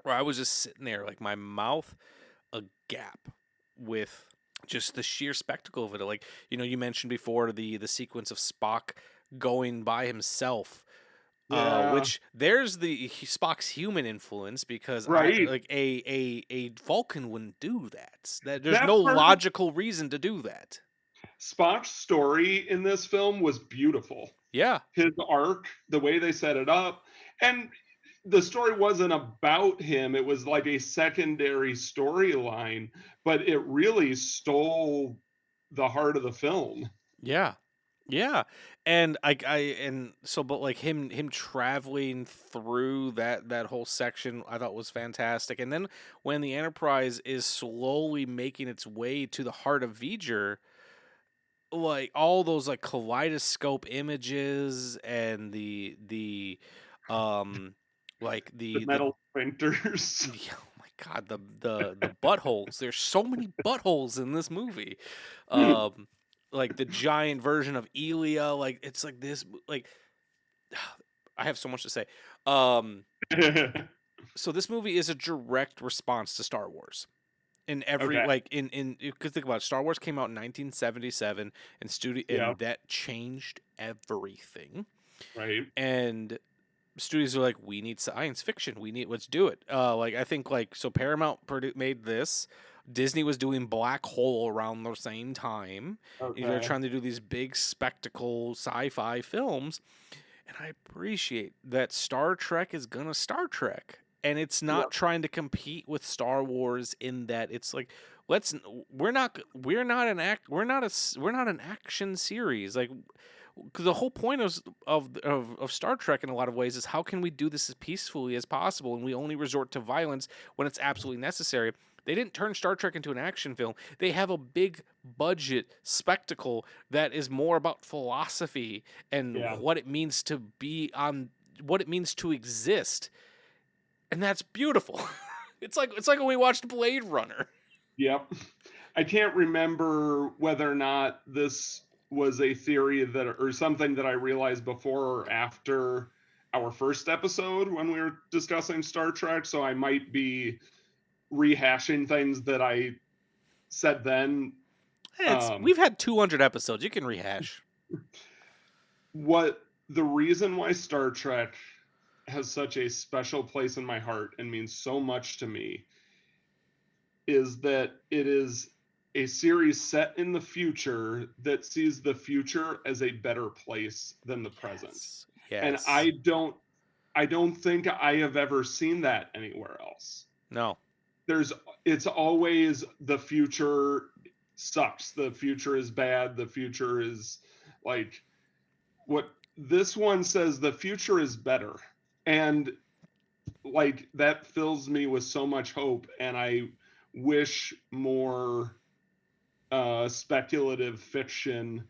where I was just sitting there, like my mouth agape with just the sheer spectacle of it. Like, you mentioned before the sequence of Spock going by himself.
Yeah.
Which there's Spock's human influence because
Right.
a Vulcan wouldn't do that. There's
That
no
part-
logical reason to do that.
Spock's story in this film was beautiful.
Yeah.
His arc, the way they set it up, and the story wasn't about him. It was like a secondary storyline, but it really stole the heart of the film.
Yeah. Yeah. And but like him traveling through that whole section I thought was fantastic. And then when the Enterprise is slowly making its way to the heart of Viger, like all those like kaleidoscope images and the like
The metal printers.
oh my god, the buttholes. There's so many buttholes in this movie. Like the giant version of Elia, like it's like this like I have so much to say. So this movie is a direct response to Star Wars. In every
Okay.
like in you could think about it, Star Wars came out in 1977 and
Yeah.
that changed everything.
Right.
And studios are like, we need science fiction. Let's do it. Like I think so Paramount made this. Disney was doing Black Hole around the same time.
Okay.
They're trying to do these big spectacle sci-fi films, and I appreciate that Star Trek is gonna Star Trek, and it's not trying to compete with Star Wars in that it's like we're not an action series like. Because the whole point of Star Trek in a lot of ways is how can we do this as peacefully as possible, and we only resort to violence when it's absolutely necessary. They didn't turn Star Trek into an action film. They have a big budget spectacle that is more about philosophy and what it means to what it means to exist, and that's beautiful. It's like when we watched Blade Runner.
Yep. I can't remember whether or not this was a theory or something that I realized before or after our first episode when we were discussing Star Trek, so I might be rehashing things that I said then.
We've had 200 episodes. You can rehash.
The reason why Star Trek has such a special place in my heart and means so much to me is that it is a series set in the future that sees the future as a better place than the present.
Yes.
And I don't think I have ever seen that anywhere else.
No.
It's always the future sucks. The future is bad. The future is like what this one says, the future is better. And like that fills me with so much hope, and I wish more speculative fiction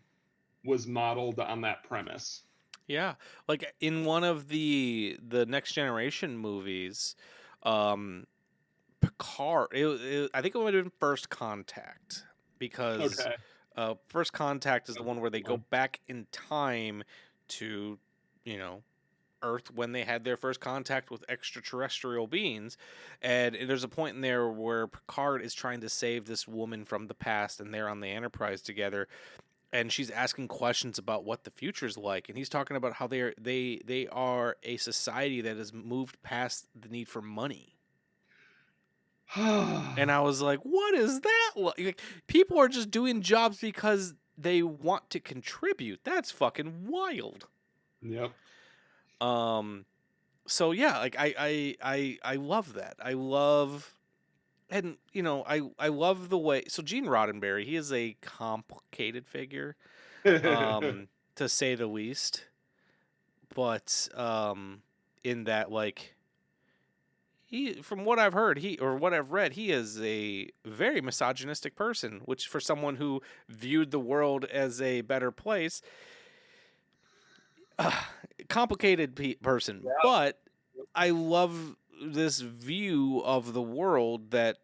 was modeled on that premise.
Yeah, like in one of the Next Generation movies, Picard. I think it would have been First Contact because First Contact is the one where they go back in time to, Earth when they had their first contact with extraterrestrial beings. And there's a point in there where Picard is trying to save this woman from the past, and they're on the Enterprise together, and she's asking questions about what the future's like, and he's talking about how they are a society that has moved past the need for money. And I was like, what is that like? People are just doing jobs because they want to contribute. That's fucking wild.
Yep.
So yeah, like I love that. I love, and you know, I love the way. So Gene Roddenberry, he is a complicated figure, to say the least. But in that, like, he, from what I've heard, what I've read, he is a very misogynistic person. Which, for someone who viewed the world as a better place, complicated person. Yeah. But I love this view of the world that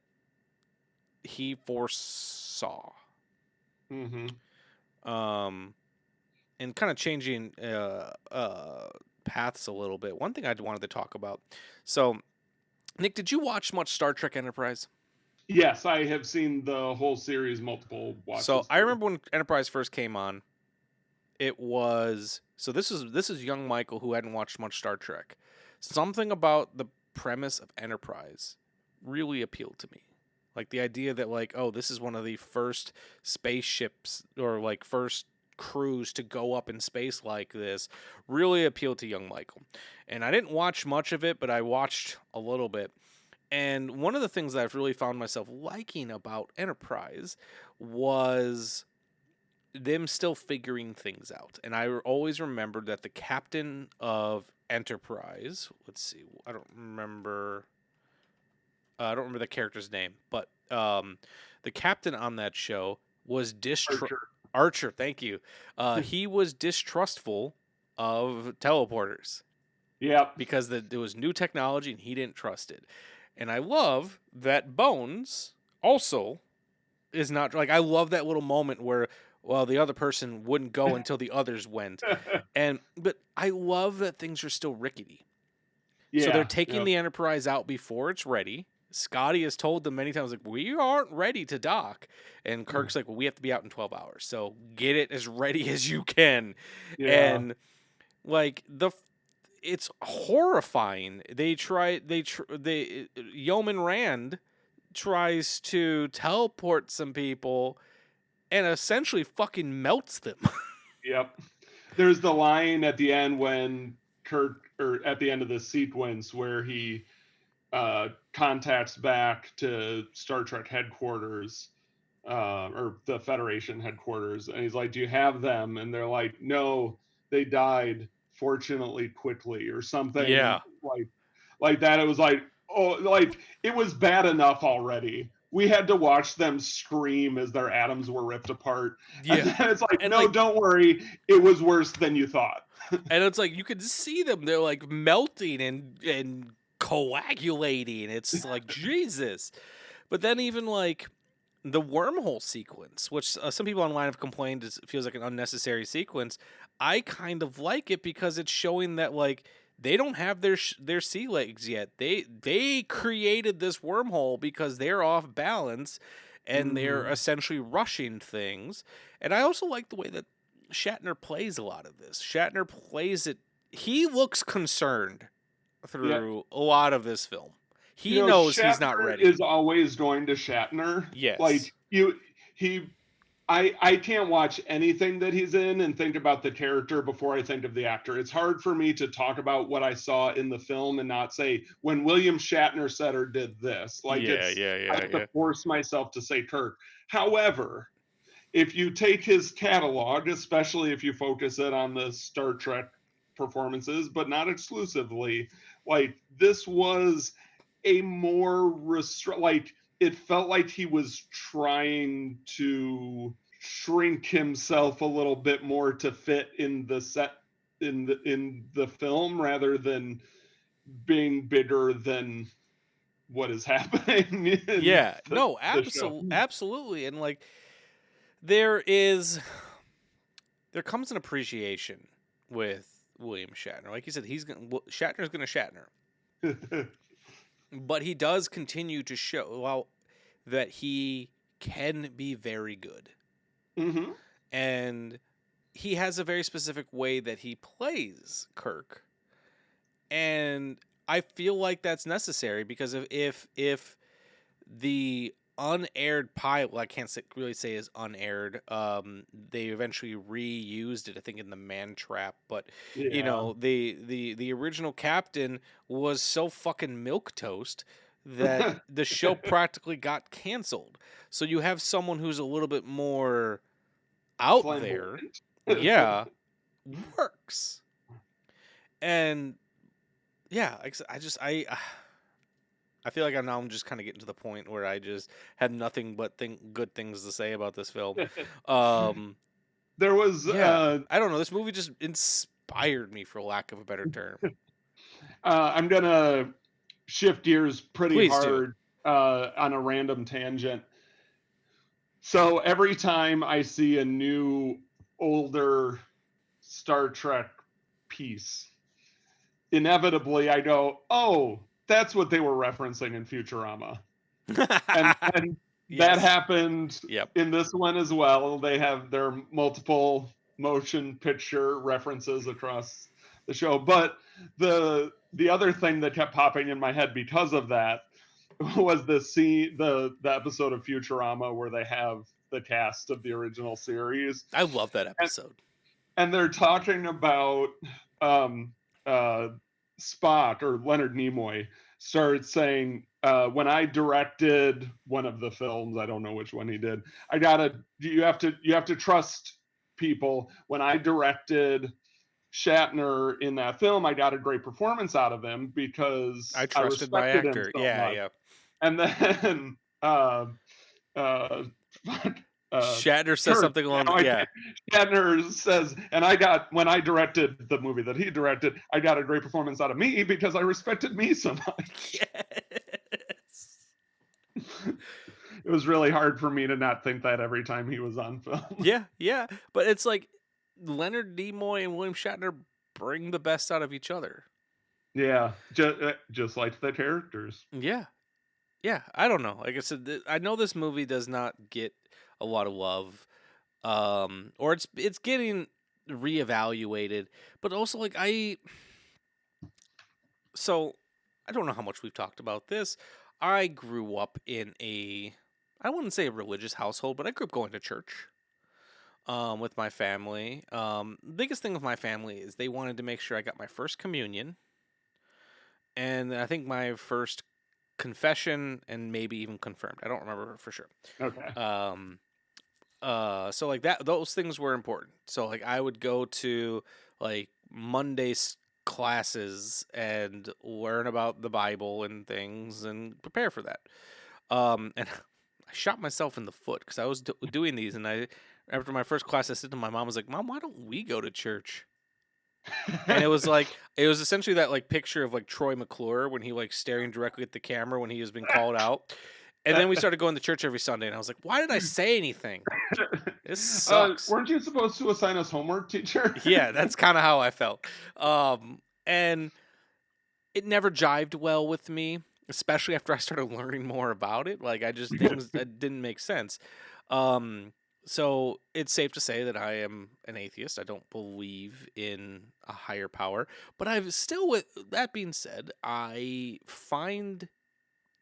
he foresaw.
Mm-hmm.
And kind of changing paths a little bit. One thing I wanted to talk about. So, Nick, did you watch much Star Trek Enterprise?
Yes, I have seen the whole series multiple watches.
So I remember when Enterprise first came on. It was, so this is young Michael, who hadn't watched much Star Trek. Something about the premise of Enterprise really appealed to me. Like the idea that, like, oh, this is one of the first spaceships, or like first crews to go up in space like this, really appealed to young Michael. And I didn't watch much of it, but I watched a little bit. And one of the things that I've really found myself liking about Enterprise was them still figuring things out. And I always remembered that the captain of Enterprise, let's see, I don't remember the character's name, but the captain on that show was Archer, thank you. He was distrustful of teleporters.
Yeah.
Because there was new technology and he didn't trust it. And I love that Bones also is not, like, I love that little moment where, well, the other person wouldn't go until the others went. But I love that things are still rickety. Yeah, so they're taking the Enterprise out before it's ready. Scotty has told them many times, like, we aren't ready to dock. And Kirk's like, well, we have to be out in 12 hours. So get it as ready as you can. Yeah. And, like, it's horrifying. Yeoman Rand tries to teleport some people and essentially fucking melts them.
Yep. There's the line at the end when Kirk, or at the end of the sequence where he contacts back to Star Trek headquarters, or the Federation headquarters, and he's like, do you have them? And they're like, no, they died fortunately quickly, or something.
Yeah.
Like that. It was like, oh, like it was bad enough already. We had to watch them scream as their atoms were ripped apart. Yeah. And then it's like, and no, like, don't worry. It was worse than you thought.
And it's like, you could see them. They're like melting and coagulating. It's like, Jesus. But then even like the wormhole sequence, which some people online have complained feels like an unnecessary sequence. I kind of like it because it's showing that, like, they don't have their sea legs yet. They created this wormhole because they're off balance, and they're essentially rushing things. And I also like the way that Shatner plays a lot of this. Shatner plays it. He looks concerned through a lot of this film. He knows Shatner he's not ready.
Is always going to Shatner.
Yes.
Like I can't watch anything that he's in and think about the character before I think of the actor. It's hard for me to talk about what I saw in the film and not say, when William Shatner said or did this. Like, I have to force myself to say Kirk. However, if you take his catalog, especially if you focus it on the Star Trek performances, but not exclusively, like, this was a more like, it felt like he was trying to shrink himself a little bit more to fit in the set in the film, rather than being bigger than what is happening.
Absolutely. And like, there comes an appreciation with William Shatner. Like you said, Shatner's gonna Shatner, but he does continue to show that he can be very good, and he has a very specific way that he plays Kirk, and I feel like that's necessary because if the unaired pilot, I can't really say is unaired. They eventually reused it, I think, in the Man Trap. But the original captain was so fucking milquetoast that the show practically got canceled. So you have someone who's a little bit more out there, works, and I feel like I'm just kind of getting to the point where I just have nothing but good things to say about this film.
There was,
I don't know. This movie just inspired me, for lack of a better term.
I'm gonna shift gears pretty
Please
hard on a random tangent. So every time I see a new, older Star Trek piece, inevitably I go, "Oh, that's what they were referencing in Futurama." and that happened in this one as well. They have their multiple motion picture references across the show. But the other thing that kept popping in my head because of that was the episode of Futurama where they have the cast of the original series.
I love that episode.
And they're talking about Spock, or Leonard Nimoy started saying, when I directed one of the films, I don't know which one he did, you have to trust people. When I directed Shatner in that film, I got a great performance out of him because
I trusted my actor.
Much. And then
Shatner says something along
Shatner says, and when I directed the movie that he directed, I got a great performance out of me because I respected me so much.
Yes.
It was really hard for me to not think that every time he was on film.
Yeah. But it's like Leonard Nimoy and William Shatner bring the best out of each other.
Yeah, just like the characters.
Yeah. I don't know. Like I said, I know this movie does not get a lot of love, or it's getting reevaluated. But also, like I don't know how much we've talked about this. I grew up in I wouldn't say a religious household, but I grew up going to church with my family. The biggest thing with my family is they wanted to make sure I got my first communion, and I think my first confession, and maybe even confirmed. I don't remember for sure.
Okay.
So like those things were important. So like I would go to like Monday classes and learn about the Bible and things and prepare for that. And I shot myself in the foot because I was doing these, and after my first class, I said to my mom, I was like, "Mom, why don't we go to church?" And it was essentially that like picture of like Troy McClure when he like staring directly at the camera when he has been called out. And then we started going to church every Sunday, and I was like, why did I say anything? This sucks.
Weren't you supposed to assign us homework, teacher?
Yeah, that's kind of how I felt. And it never jived well with me, especially after I started learning more about it. Like things that didn't make sense. So it's safe to say that I am an atheist. I don't believe in a higher power, but with that being said, I find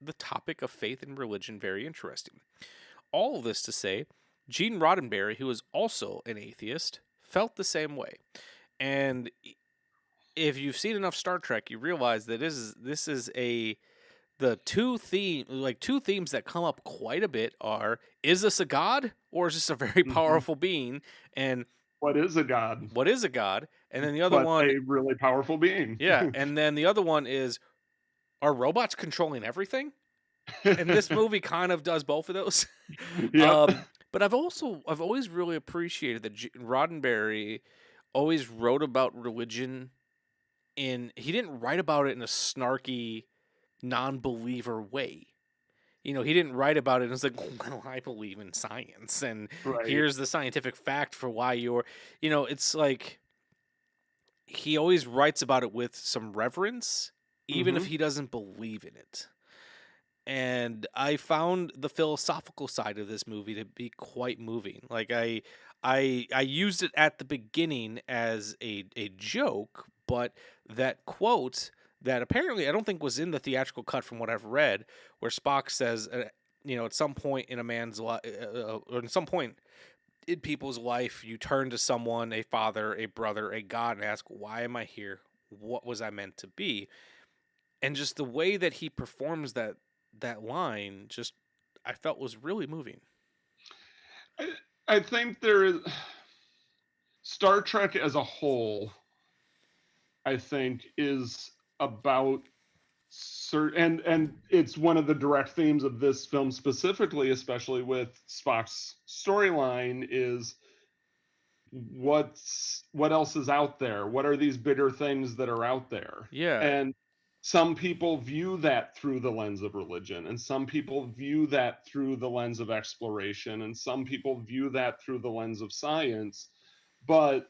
the topic of faith and religion very interesting. All of this to say, Gene Roddenberry, who is also an atheist, felt the same way. And if you've seen enough Star Trek, you realize that this is the two themes that come up quite a bit are: is this a god, or is this a very powerful being? And
what is a god?
What is a god? And then the other one,
a really powerful being.
Yeah, and then the other one is, are robots controlling everything? And this movie kind of does both of those. But I've always really appreciated that Roddenberry always wrote about religion he didn't write about it in a snarky, non-believer way. He didn't write about it and it's like, well, I believe in science, and here's the scientific fact for why it's like, he always writes about it with some reverence, even if
Mhm.
he doesn't believe in it. And I found the philosophical side of this movie to be quite moving. Like I used it at the beginning as a joke, but that quote that apparently I don't think was in the theatrical cut from what I've read, where Spock says, at some point in a man's life, or at some point in people's life, you turn to someone, a father, a brother, a god, and ask, "Why am I here? What was I meant to be?" And just the way that he performs that line, just I felt was really moving.
I think there is Star Trek as a whole, I think, is about and it's one of the direct themes of this film specifically, especially with Spock's storyline, is what else is out there? What are these bigger things that are out there?
Yeah.
And some people view that through the lens of religion, and some people view that through the lens of exploration, and some people view that through the lens of science. But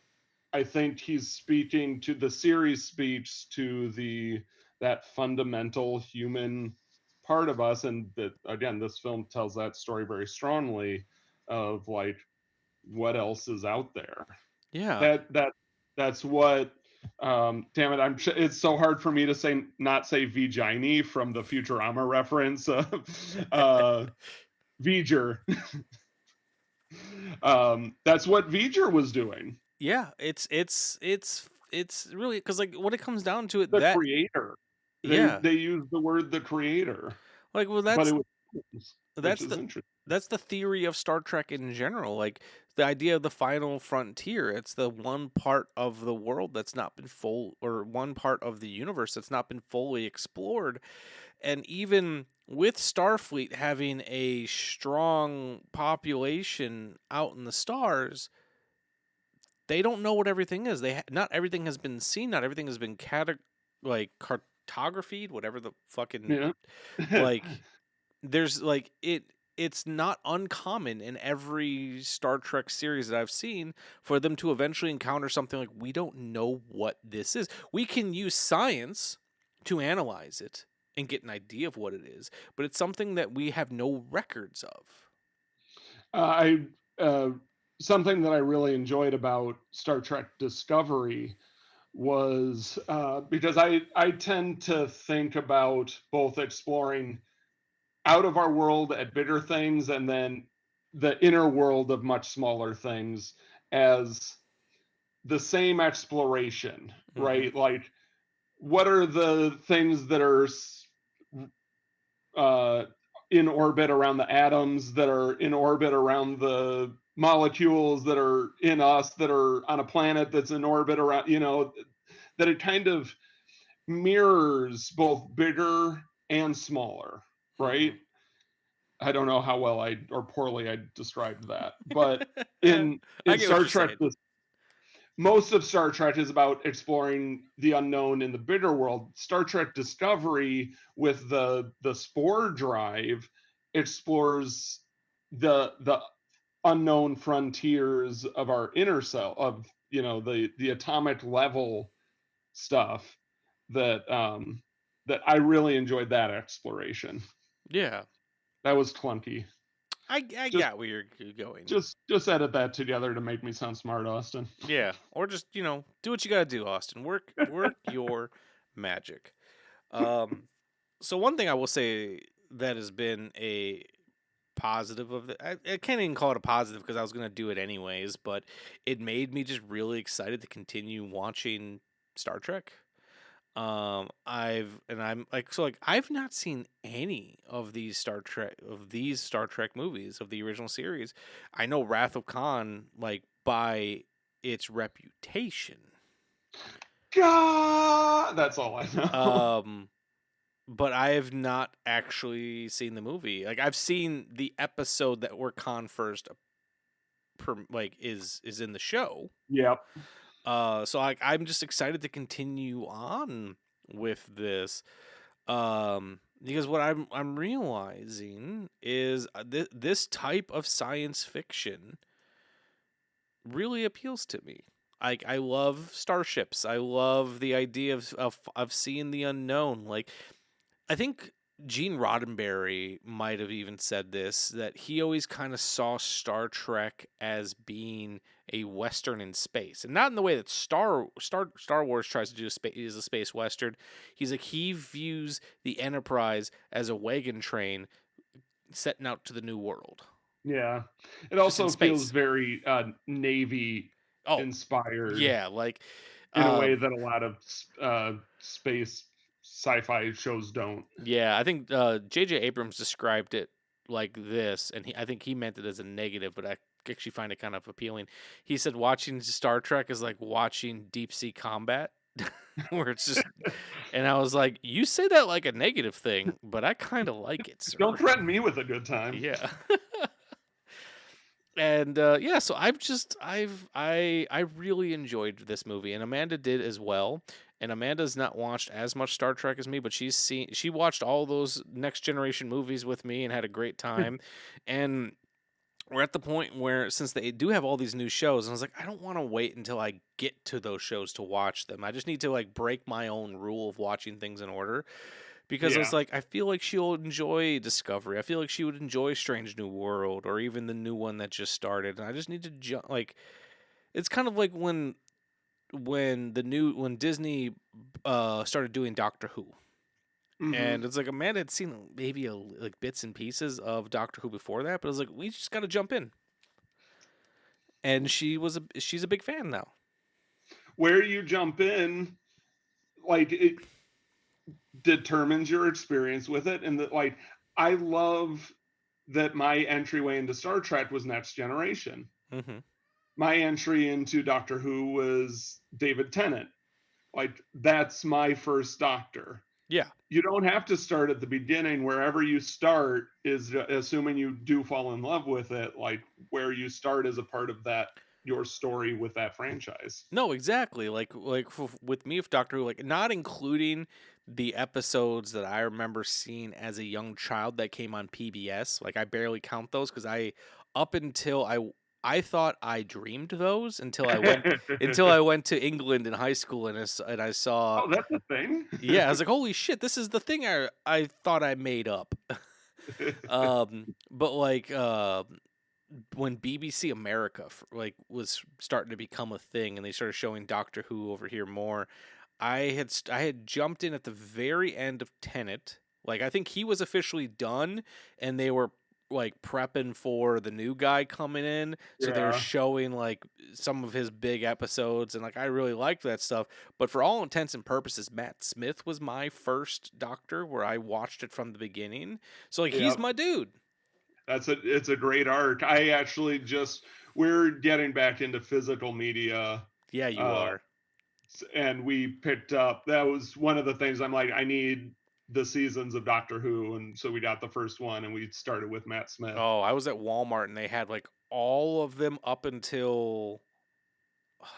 I think the series speaks to that fundamental human part of us, and that again, this film tells that story very strongly of like what else is out there.
Yeah.
That's what. Damn it! It's so hard for me to not say Vagini from the Futurama reference. Viger. That's what Viger was doing.
Yeah. It's really because like when it comes down to it,
The
that
creator.
yeah,
They use the word the creator,
like well
but
that's
it was which
that's
is
the
interesting.
that's the theory of Star Trek in general. Like the idea of the final frontier. It's the one part of the world that's not been full, or one part of the universe that's not been fully explored. And even with Starfleet having a strong population out in the stars, they don't know what everything is. Not everything has been seen. Not everything has been cartographied. Whatever the fucking
Yeah.
like. There's like it. It's not uncommon in every Star Trek series that I've seen for them to eventually encounter something like, we don't know what this is. We can use science to analyze it and get an idea of what it is, but it's something that we have no records of.
I Something that I really enjoyed about Star Trek Discovery was because I tend to think about both exploring out of our world at bigger things and then the inner world of much smaller things as the same exploration, right? Like, what are the things that are uh, in orbit around the atoms, that are in orbit around the molecules that are in us, that are on a planet that's in orbit around, that it kind of mirrors both bigger and smaller, right? I don't know how well or poorly I described that, but
I
in
get what
Star
you're
Trek,
saying.
most of Star Trek is about exploring the unknown in the bigger world. Star Trek Discovery, with the spore drive, explores the unknown frontiers of our inner self, of the atomic level stuff that I really enjoyed that exploration.
Yeah,
That was clunky.
I
Just
got where you're going.
just edit that together to make me sound smart, Austin.
Yeah, or just do what you gotta do, Austin. Work your magic. So one thing I will say that has been a positive of the, I can't even call it a positive because I was gonna do it anyways, but it made me just really excited to continue watching Star Trek. I've not seen any of these Star Trek movies of the original series. I know Wrath of Khan, like, by its reputation.
God, that's all I know.
But I have not actually seen the movie. Like, I've seen the episode that where Khan first is in the show.
Yep.
So I'm just excited to continue on with this. Because what I'm realizing is this type of science fiction really appeals to me. I love starships. I love the idea of seeing the unknown. Like, I think Gene Roddenberry might have even said this, that he always kind of saw Star Trek as being a Western in space, and not in the way that Star Wars tries to do is a space Western. He's like, he views the Enterprise as a wagon train setting out to the new world.
Yeah. It
Just
also
in space.
feels very Navy inspired.
Yeah, like
in a way that a lot of space sci-fi shows don't.
Yeah, I think J.J. Abrams described it like this, and I think he meant it as a negative, but I actually find it kind of appealing. He said watching Star Trek is like watching deep sea combat, where it's just, and I was like, you say that like a negative thing, but I kind of like it, sir.
Don't threaten me with a good time.
Yeah. And yeah, so I really enjoyed this movie, and Amanda did as well. And Amanda's not watched as much Star Trek as me, but she watched all those Next Generation movies with me and had a great time. And we're at the point where, since they do have all these new shows, and I was like, I don't want to wait until I get to those shows to watch them. I just need to like break my own rule of watching things in order. Because it's like, I feel like she'll enjoy Discovery. I feel like she would enjoy Strange New World, or even the new one that just started. And I just need to like, it's kind of like when Disney started doing Doctor Who, and it's like Amanda had seen maybe like bits and pieces of Doctor Who before that, but it was like, we just got to jump in. And she's a big fan now.
Where you jump in, like, it determines your experience with it. And that, like, I love that my entryway into Star Trek was Next Generation. My entry into Doctor Who was David Tennant. Like, that's my first Doctor.
Yeah.
You don't have to start at the beginning. Wherever you start is, assuming you do fall in love with it, like, where you start is a part of that, your story with that franchise.
No, exactly. Like with me, with Doctor Who, like, not including the episodes that I remember seeing as a young child that came on PBS. Like, I barely count those, because I thought I dreamed those until I went to England in high school, and I saw.
Oh, that's a thing.
Yeah, I was like, holy shit, this is the thing I thought I made up. But like when BBC America was starting to become a thing, and they started showing Doctor Who over here more, I had jumped in at the very end of Tenet. Like, I think he was officially done, and they were like prepping for the new guy coming in, so they're showing like some of his big episodes, and like, I really liked that stuff. But for all intents and purposes, Matt Smith was my first Doctor, where I watched it from the beginning. So like, he's my dude.
It's a great arc. I actually we're getting back into physical media.
Yeah, you are.
And we picked up, that was one of the things I'm like, I need the seasons of Doctor Who, and so we got the first one, and we started with Matt Smith.
Oh, I was at Walmart, and they had like all of them up until,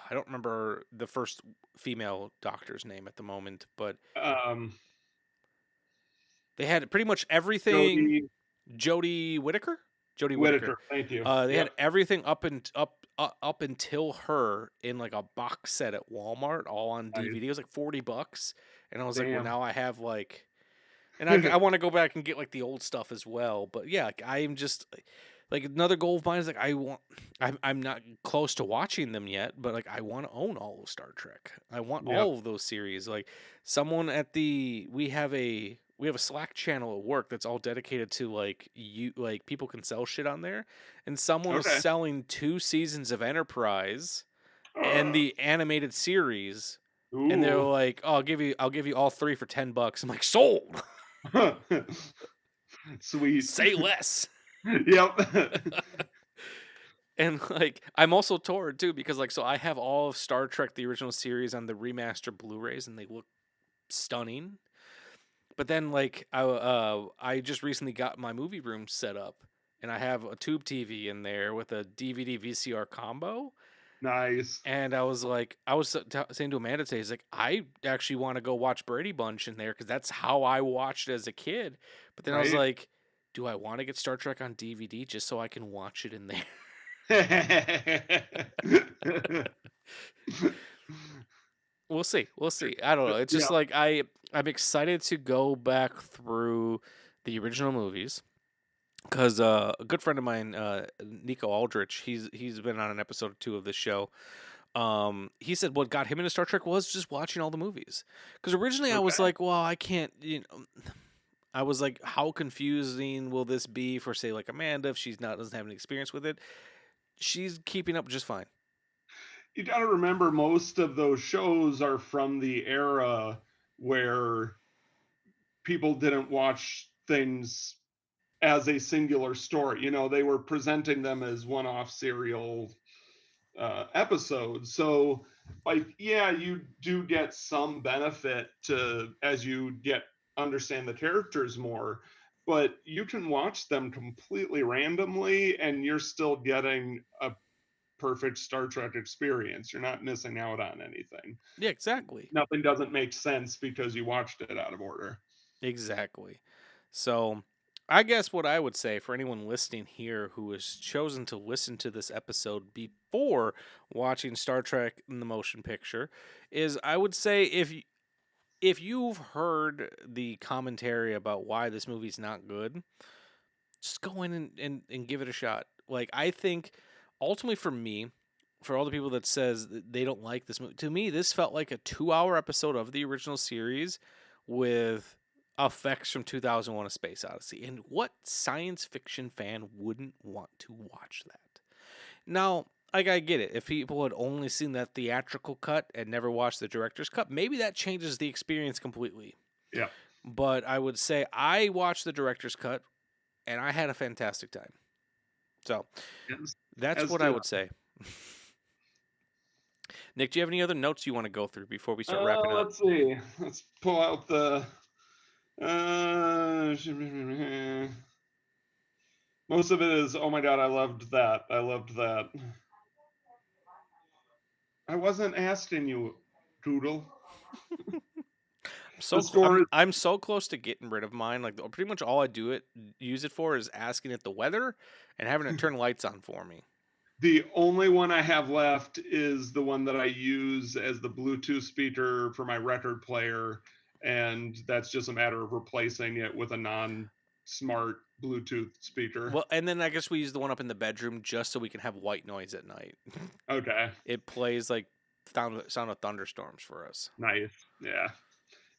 I don't remember the first female Doctor's name at the moment, but they had pretty much everything. Jodie Whittaker. Jodie Whittaker.
Thank you.
They had everything up until her in like a box set at Walmart, all on DVD. It was like $40, and I was like, well, now I have like, and I want to go back and get like the old stuff as well. But yeah, like, I'm just like, another goal of mine is like, I'm not close to watching them yet, but like, I want to own all of Star Trek. I want all of those series. Like, someone we have a Slack channel at work that's all dedicated to like, people can sell shit on there, and someone was selling 2 seasons of Enterprise and the animated series. Ooh. And they're like, oh, I'll give you all 3 for $10. I'm like, sold.
Sweet.
Say less.
Yep.
And like, I'm also torn too, because like, so I have all of Star Trek the original series on the remastered Blu-rays, and they look stunning. But then like, I just recently got my movie room set up, and I have a tube TV in there with a DVD VCR combo.
Nice.
And I was saying to Amanda today, like, I actually want to go watch Brady Bunch in there, because that's how I watched it as a kid. But then I was like, do I want to get Star Trek on DVD just so I can watch it in there? We'll see. We'll see. I don't know. It's
Yeah.
just like I'm excited to go back through the original movies because a good friend of mine, Nico Aldrich, he's been on an episode or two of this show. He said what got him into Star Trek was just watching all the movies. Because originally I was
Okay.
like, well, I can't. I was like, how confusing will this be for say like Amanda if she's not doesn't have any experience with it? She's keeping up just fine.
You got to remember, most of those shows are from the era where people didn't watch things as a singular story. You know, they were presenting them as one-off serial episodes. So, like, yeah, you do get some benefit to as you get understand the characters more, but you can watch them completely randomly, and you're still getting a perfect Star Trek experience. You're not missing out on anything.
Yeah, exactly.
Nothing doesn't make sense because you watched it out of order.
Exactly. So, I guess what I would say for anyone listening here who has chosen to listen to this episode before watching Star Trek in the motion picture is I would say if you've heard the commentary about why this movie's not good, just go in and give it a shot. Like I think ultimately for me, for all the people that says that they don't like this movie, to me this felt like a 2-hour episode of the original series with effects from 2001: A Space Odyssey. And what science fiction fan wouldn't want to watch that? Now, like I get it. If people had only seen that theatrical cut and never watched the director's cut, maybe that changes the experience completely.
Yeah.
But I would say I watched the director's cut and I had a fantastic time. So that's what I would say. Nick, do you have any other notes you want to go through before we start wrapping up?
Let's see. Let's pull out the. Most of it is, oh my god, I loved that. I loved that. I wasn't asking you, Doodle.
I'm so close to getting rid of mine. Like pretty much all I use it for is asking it the weather and having it turn lights on for me.
The only one I have left is the one that I use as the Bluetooth speaker for my record player, and that's just a matter of replacing it with a non-smart Bluetooth speaker.
Well, and then I guess we use the one up in the bedroom just so we can have white noise at night.
Okay.
It plays like sound of thunderstorms for us.
Nice. Yeah.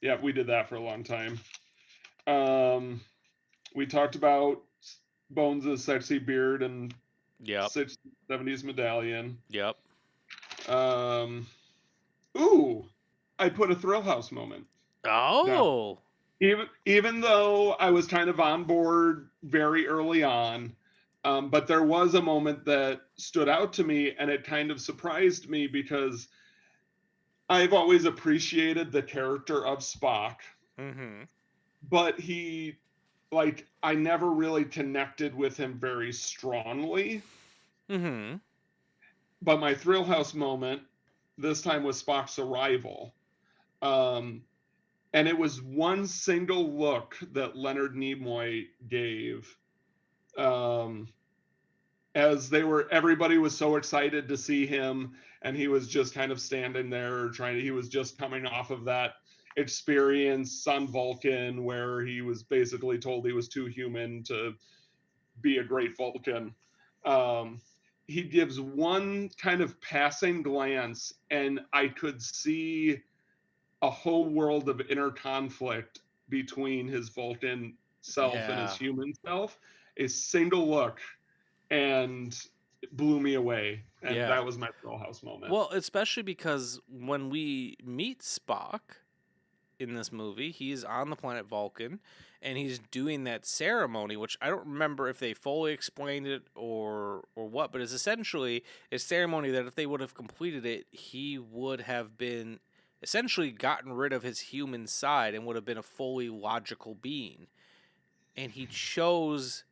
Yeah, we did that for a long time. We talked about Bones' sexy beard and 70s medallion.
Yep.
Ooh, I put a Thrill House moment.
Oh.
Now, even though I was kind of on board very early on, but there was a moment that stood out to me, and it kind of surprised me because I've always appreciated the character of Spock, but I never really connected with him very strongly. But my Thrill House moment this time was Spock's arrival. And it was one single look that Leonard Nimoy gave as everybody was so excited to see him, and he was just kind of standing there he was just coming off of that experience on Vulcan where he was basically told he was too human to be a great Vulcan. He gives one kind of passing glance, and I could see a whole world of inner conflict between his Vulcan self and his human self. A single look, and it blew me away. And that was my Thrill House moment.
Well, especially because when we meet Spock in this movie, he's on the planet Vulcan, and he's doing that ceremony, which I don't remember if they fully explained it or what, but it's essentially a ceremony that if they would have completed it, he would have been essentially gotten rid of his human side and would have been a fully logical being. And he chose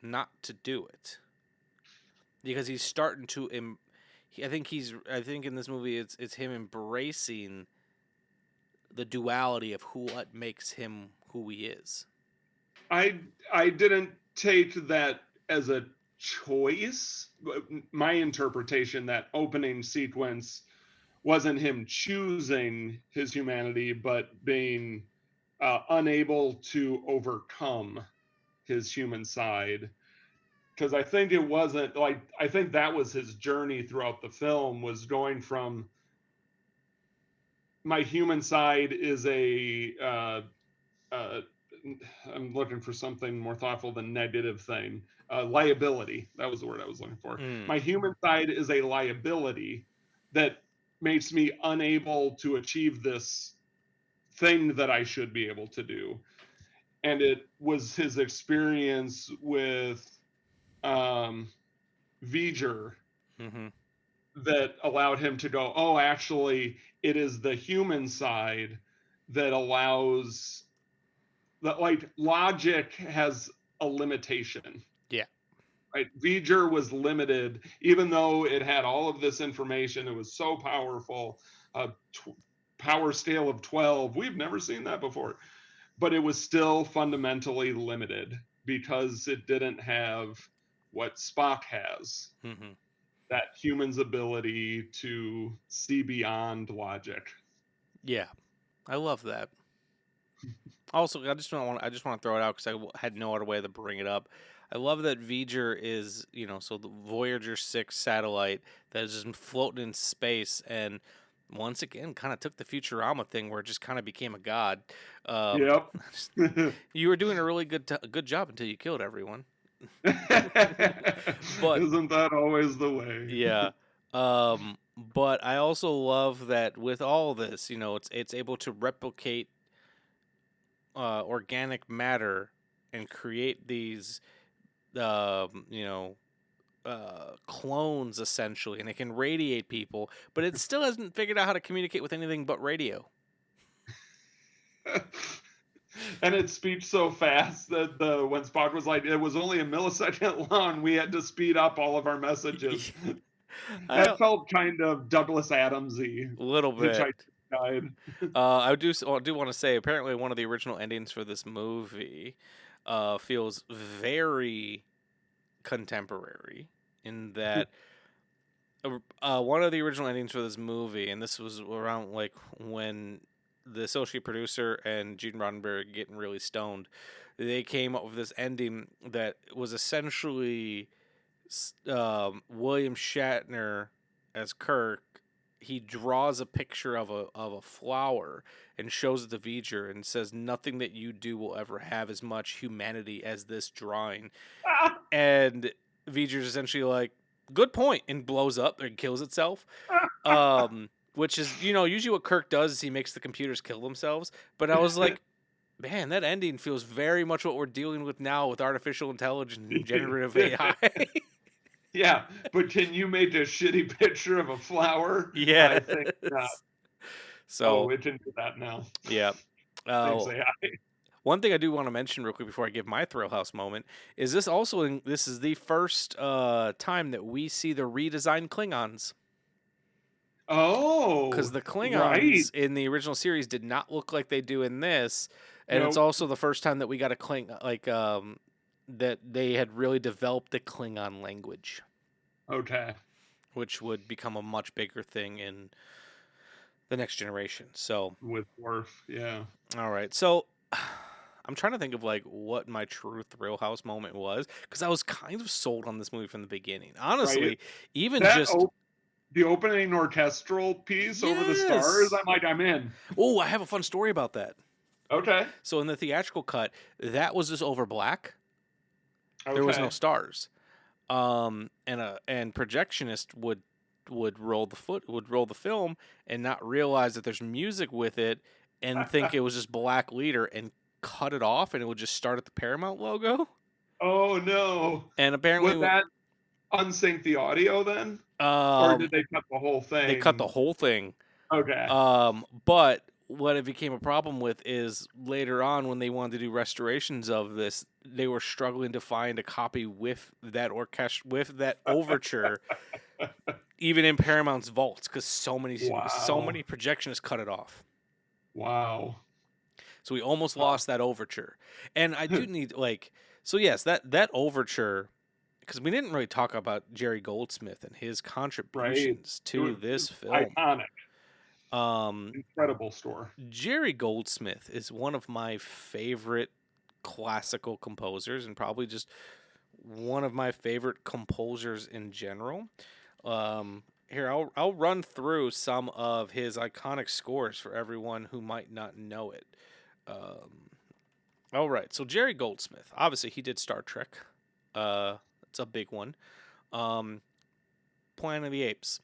not to do it because he's starting to I think in this movie it's him embracing the duality of what makes him who he is.
I didn't take that as a choice. My interpretation, that opening sequence wasn't him choosing his humanity, but being unable to overcome his human side. Because I think it wasn't like, I think that was his journey throughout the film, was going from my human side is I'm looking for something more thoughtful than negative thing. Liability. That was the word I was looking for. My human side is a liability that makes me unable to achieve this thing that I should be able to do. And it was his experience with Viers that allowed him to go, oh, actually, it is the human side that allows that, like, logic has a limitation.
Yeah.
Right. Viers was limited, even though it had all of this information. It was so powerful, power scale of 12. We've never seen that before, but it was still fundamentally limited because it didn't have what Spock has. That human's ability to see beyond logic.
Yeah, I love that. Also, I just want to throw it out because I had no other way to bring it up. I love that Viers is, so the Voyager 6 satellite that is just floating in space, and once again kind of took the Futurama thing where it just kind of became a god.
Yep.
You were doing a really good job until you killed everyone.
But isn't that always the way?
Yeah. But I also love that with all this, it's able to replicate organic matter and create these clones essentially, and it can radiate people, but it still hasn't figured out how to communicate with anything but radio.
And it speaks so fast that when Spock was like, it was only a millisecond long, we had to speed up all of our messages. That felt kind of Douglas Adams-y.
A little bit. I do want to say, apparently one of the original endings for this movie feels very contemporary in that one of the original endings for this movie, and this was around like when the associate producer and Gene Roddenberry getting really stoned, they came up with this ending that was essentially William Shatner as Kirk. He draws a picture of a flower and shows it to Viers and says, "Nothing that you do will ever have as much humanity as this drawing." And Viers is essentially like, "Good point," and blows up and kills itself. Which is, usually what Kirk does is he makes the computers kill themselves. But I was like, man, that ending feels very much what we're dealing with now with artificial intelligence and generative AI.
Yeah, but can you make a shitty picture of a flower?
Yeah.
I think not.
So
we can do that now.
Yeah.
Thanks, AI.
One thing I do want to mention real quick before I give my Thrill House moment is this is the first time that we see the redesigned Klingons.
Oh,
because the Klingons in the original series did not look like they do in this, and it's also the first time that we got a that they had really developed the Klingon language.
Okay,
which would become a much bigger thing in the Next Generation. So
with Worf, yeah.
All right, so I'm trying to think of what my true Thrill House moment was, because I was kind of sold on this movie from the beginning. Honestly, even just.
The opening orchestral piece over the stars, I'm like, I'm in.
Oh, I have a fun story about that.
Okay.
So in the theatrical cut, that was just over black. Okay. There was no stars. And projectionist would roll the film and not realize that there's music with it and think it was just black leader and cut it off, and it would just start at the Paramount logo.
Oh no.
And apparently
would that unsync the audio then? Or did they cut the whole thing?
They cut the whole thing.
Okay.
But what it became a problem with is later on when they wanted to do restorations of this, they were struggling to find a copy with that overture, even in Paramount's vaults, because so many projectionists cut it off.
Wow.
So we almost lost that overture, and I do need so yes, that overture because we didn't really talk about Jerry Goldsmith and his
Right.
contributions to this film.
Iconic.
Um,
Incredible score.
Jerry Goldsmith is one of my favorite classical composers, and probably just one of my favorite composers in general. Here, I'll run through some of his iconic scores for everyone who might not know it. All right, so Jerry Goldsmith, obviously he did Star Trek. It's a big one. Planet of the Apes.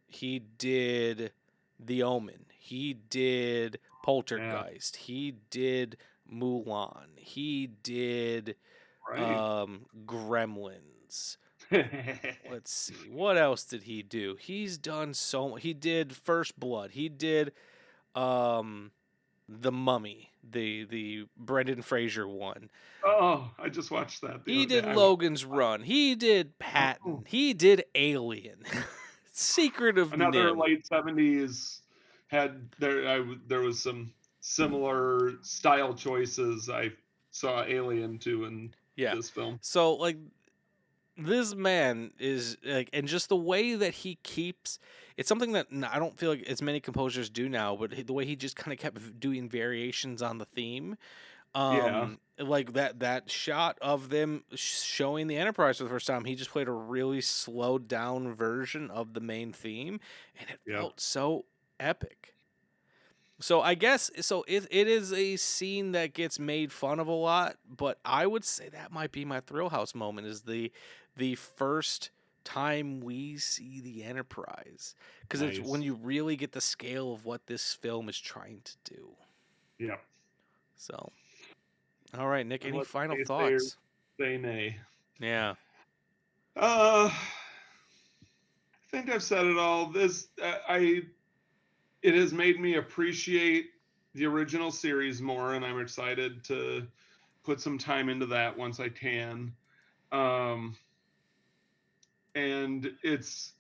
He did The Omen. He did Poltergeist. He did Mulan. He did Gremlins. Let's see. What else did he do? He's done so much. He did First Blood. He did The Mummy, the Brendan Fraser one.
Oh, I just watched that.
He did Logan's Run. He did Patton. He did Alien. Secret of
Another
Nim.
late 70s had there was some similar style choices. I saw Alien too in this film.
So like this man is like, and just the way that he keeps, it's something that I don't feel like as many composers do now, but the way he just kind of kept doing variations on the theme. Like that shot of them showing the Enterprise for the first time, he just played a really slowed down version of the main theme, and it felt so epic. So I guess it is a scene that gets made fun of a lot, but I would say that might be my Thrill House moment, is the first time we see the Enterprise, because it's when you really get the scale of what this film is trying to do.
Yeah.
So, all right, Nick, any final
say
thoughts?
Say nay.
Yeah.
I think I've said it all. It has made me appreciate the original series more, and I'm excited to put some time into that once I can. And it's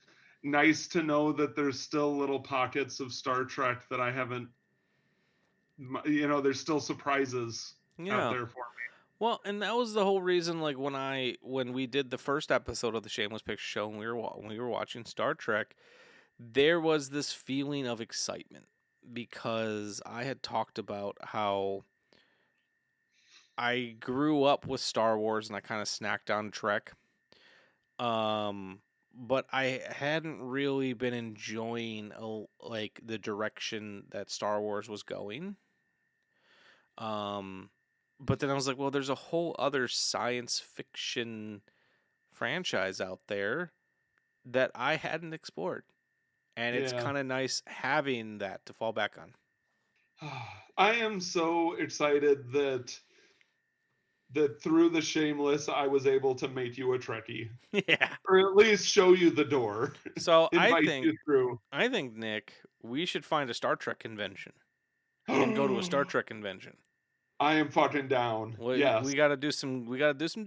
nice to know that there's still little pockets of Star Trek that I haven't, there's still surprises out there for me.
Well, and that was the whole reason, like when we did the first episode of the Shameless Picture Show, and we were watching Star Trek, there was this feeling of excitement, because I had talked about how I grew up with Star Wars and I kind of snacked on Trek. But I hadn't really been enjoying like the direction that Star Wars was going. But then I was like, well, there's a whole other science fiction franchise out there that I hadn't explored. And it's kind of nice having that to fall back on.
I am so excited that through the Shameless, I was able to make you a Trekkie.
Yeah.
Or at least show you the door.
So
I
think, Nick, we should find a Star Trek convention and go to a Star Trek convention.
I am fucking down.
Yes. We gotta do some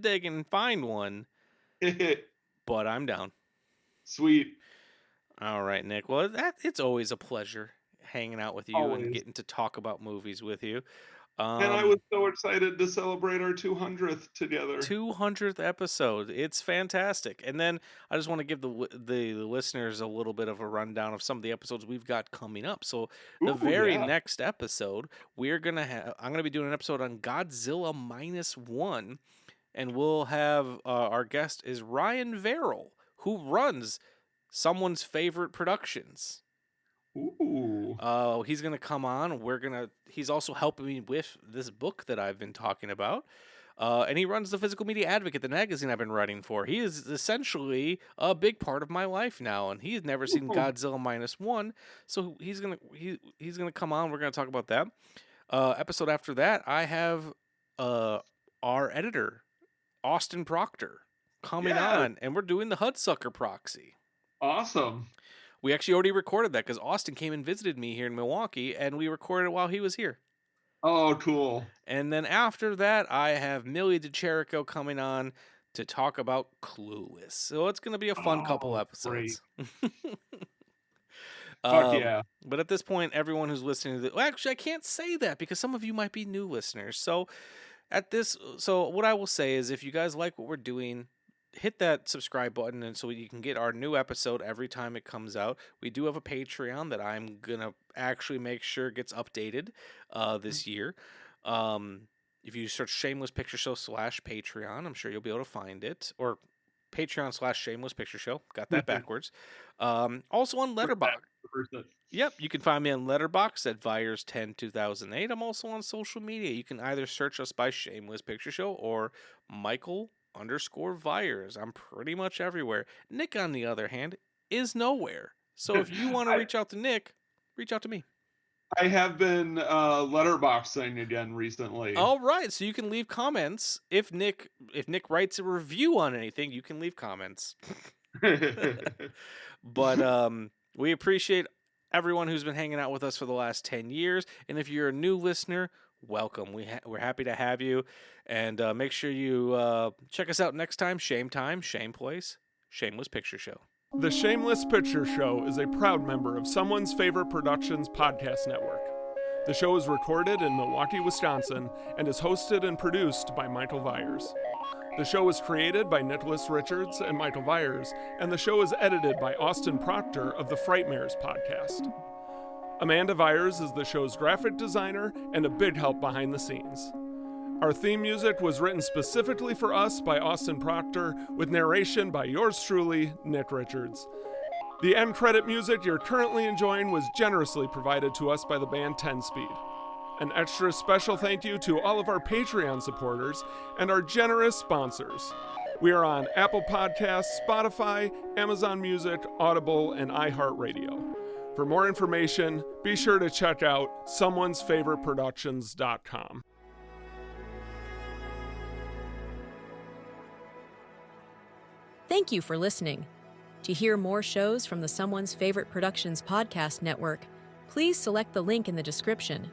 digging and find one. But I'm down.
Sweet.
All right, Nick. Well, it's always a pleasure hanging out with you and getting to talk about movies with you.
And I was so excited to celebrate our 200th together.
200th episode. It's fantastic. And then I just want to give the listeners a little bit of a rundown of some of the episodes we've got coming up. So the very next episode, I'm going to be doing an episode on Godzilla -1, and we'll have our guest is Ryan Verrill, who runs Someone's Favorite Productions.
Ooh.
He's gonna come on. He's also helping me with this book that I've been talking about. And he runs the Physical Media Advocate, the magazine I've been writing for. He is essentially a big part of my life now, and he's never seen Godzilla -1, so he's gonna come on. We're gonna talk about that. Episode after that, I have our editor, Austin Proctor, coming on, and we're doing the Hudsucker Proxy.
Awesome.
We actually already recorded that because Austin came and visited me here in Milwaukee, and we recorded it while he was here.
Oh, cool.
And then after that, I have Millie DeCherico coming on to talk about Clueless. So it's going to be a fun couple episodes.
Fuck yeah.
But at this point, everyone who's listening to actually, I can't say that because some of you might be new listeners. So what I will say is, if you guys like what we're doing, hit that subscribe button, and so you can get our new episode every time it comes out. We do have a Patreon that I'm gonna actually make sure gets updated this year. If you search Shameless Picture Show /Patreon, I'm sure you'll be able to find it. Or Patreon /Shameless Picture Show. Got that backwards. Also on Letterboxd. Yep, you can find me on Letterboxd at Viers102008. I'm also on social media. You can either search us by Shameless Picture Show or Michael_Viers. I'm pretty much everywhere. Nick, on the other hand, is nowhere. So if you want to reach out to Nick, reach out to me.
I have been letterboxing again recently.
All right, so you can leave comments. If Nick writes a review on anything, you can leave comments. But we appreciate everyone who's been hanging out with us for the last 10 years. And if you're a new listener, welcome. We're happy to have you. And make sure you check us out next time. Shame Place, Shameless Picture Show.
The Shameless Picture Show is a proud member of Someone's Favorite Productions podcast network. The show is recorded in Milwaukee, Wisconsin, and is hosted and produced by Michael Viers. The show was created by Nicholas Richards and Michael Viers, and the show is edited by Austin Proctor of the Frightmares podcast. Amanda Viers is the show's graphic designer and a big help behind the scenes. Our theme music was written specifically for us by Austin Proctor, with narration by yours truly, Nick Richards. The end credit music you're currently enjoying was generously provided to us by the band 10 Speed. An extra special thank you to all of our Patreon supporters and our generous sponsors. We are on Apple Podcasts, Spotify, Amazon Music, Audible, and iHeartRadio. For more information, be sure to check out someone'sfavoriteproductions.com.
Thank you for listening. To hear more shows from the Someone's Favorite Productions podcast network, please select the link in the description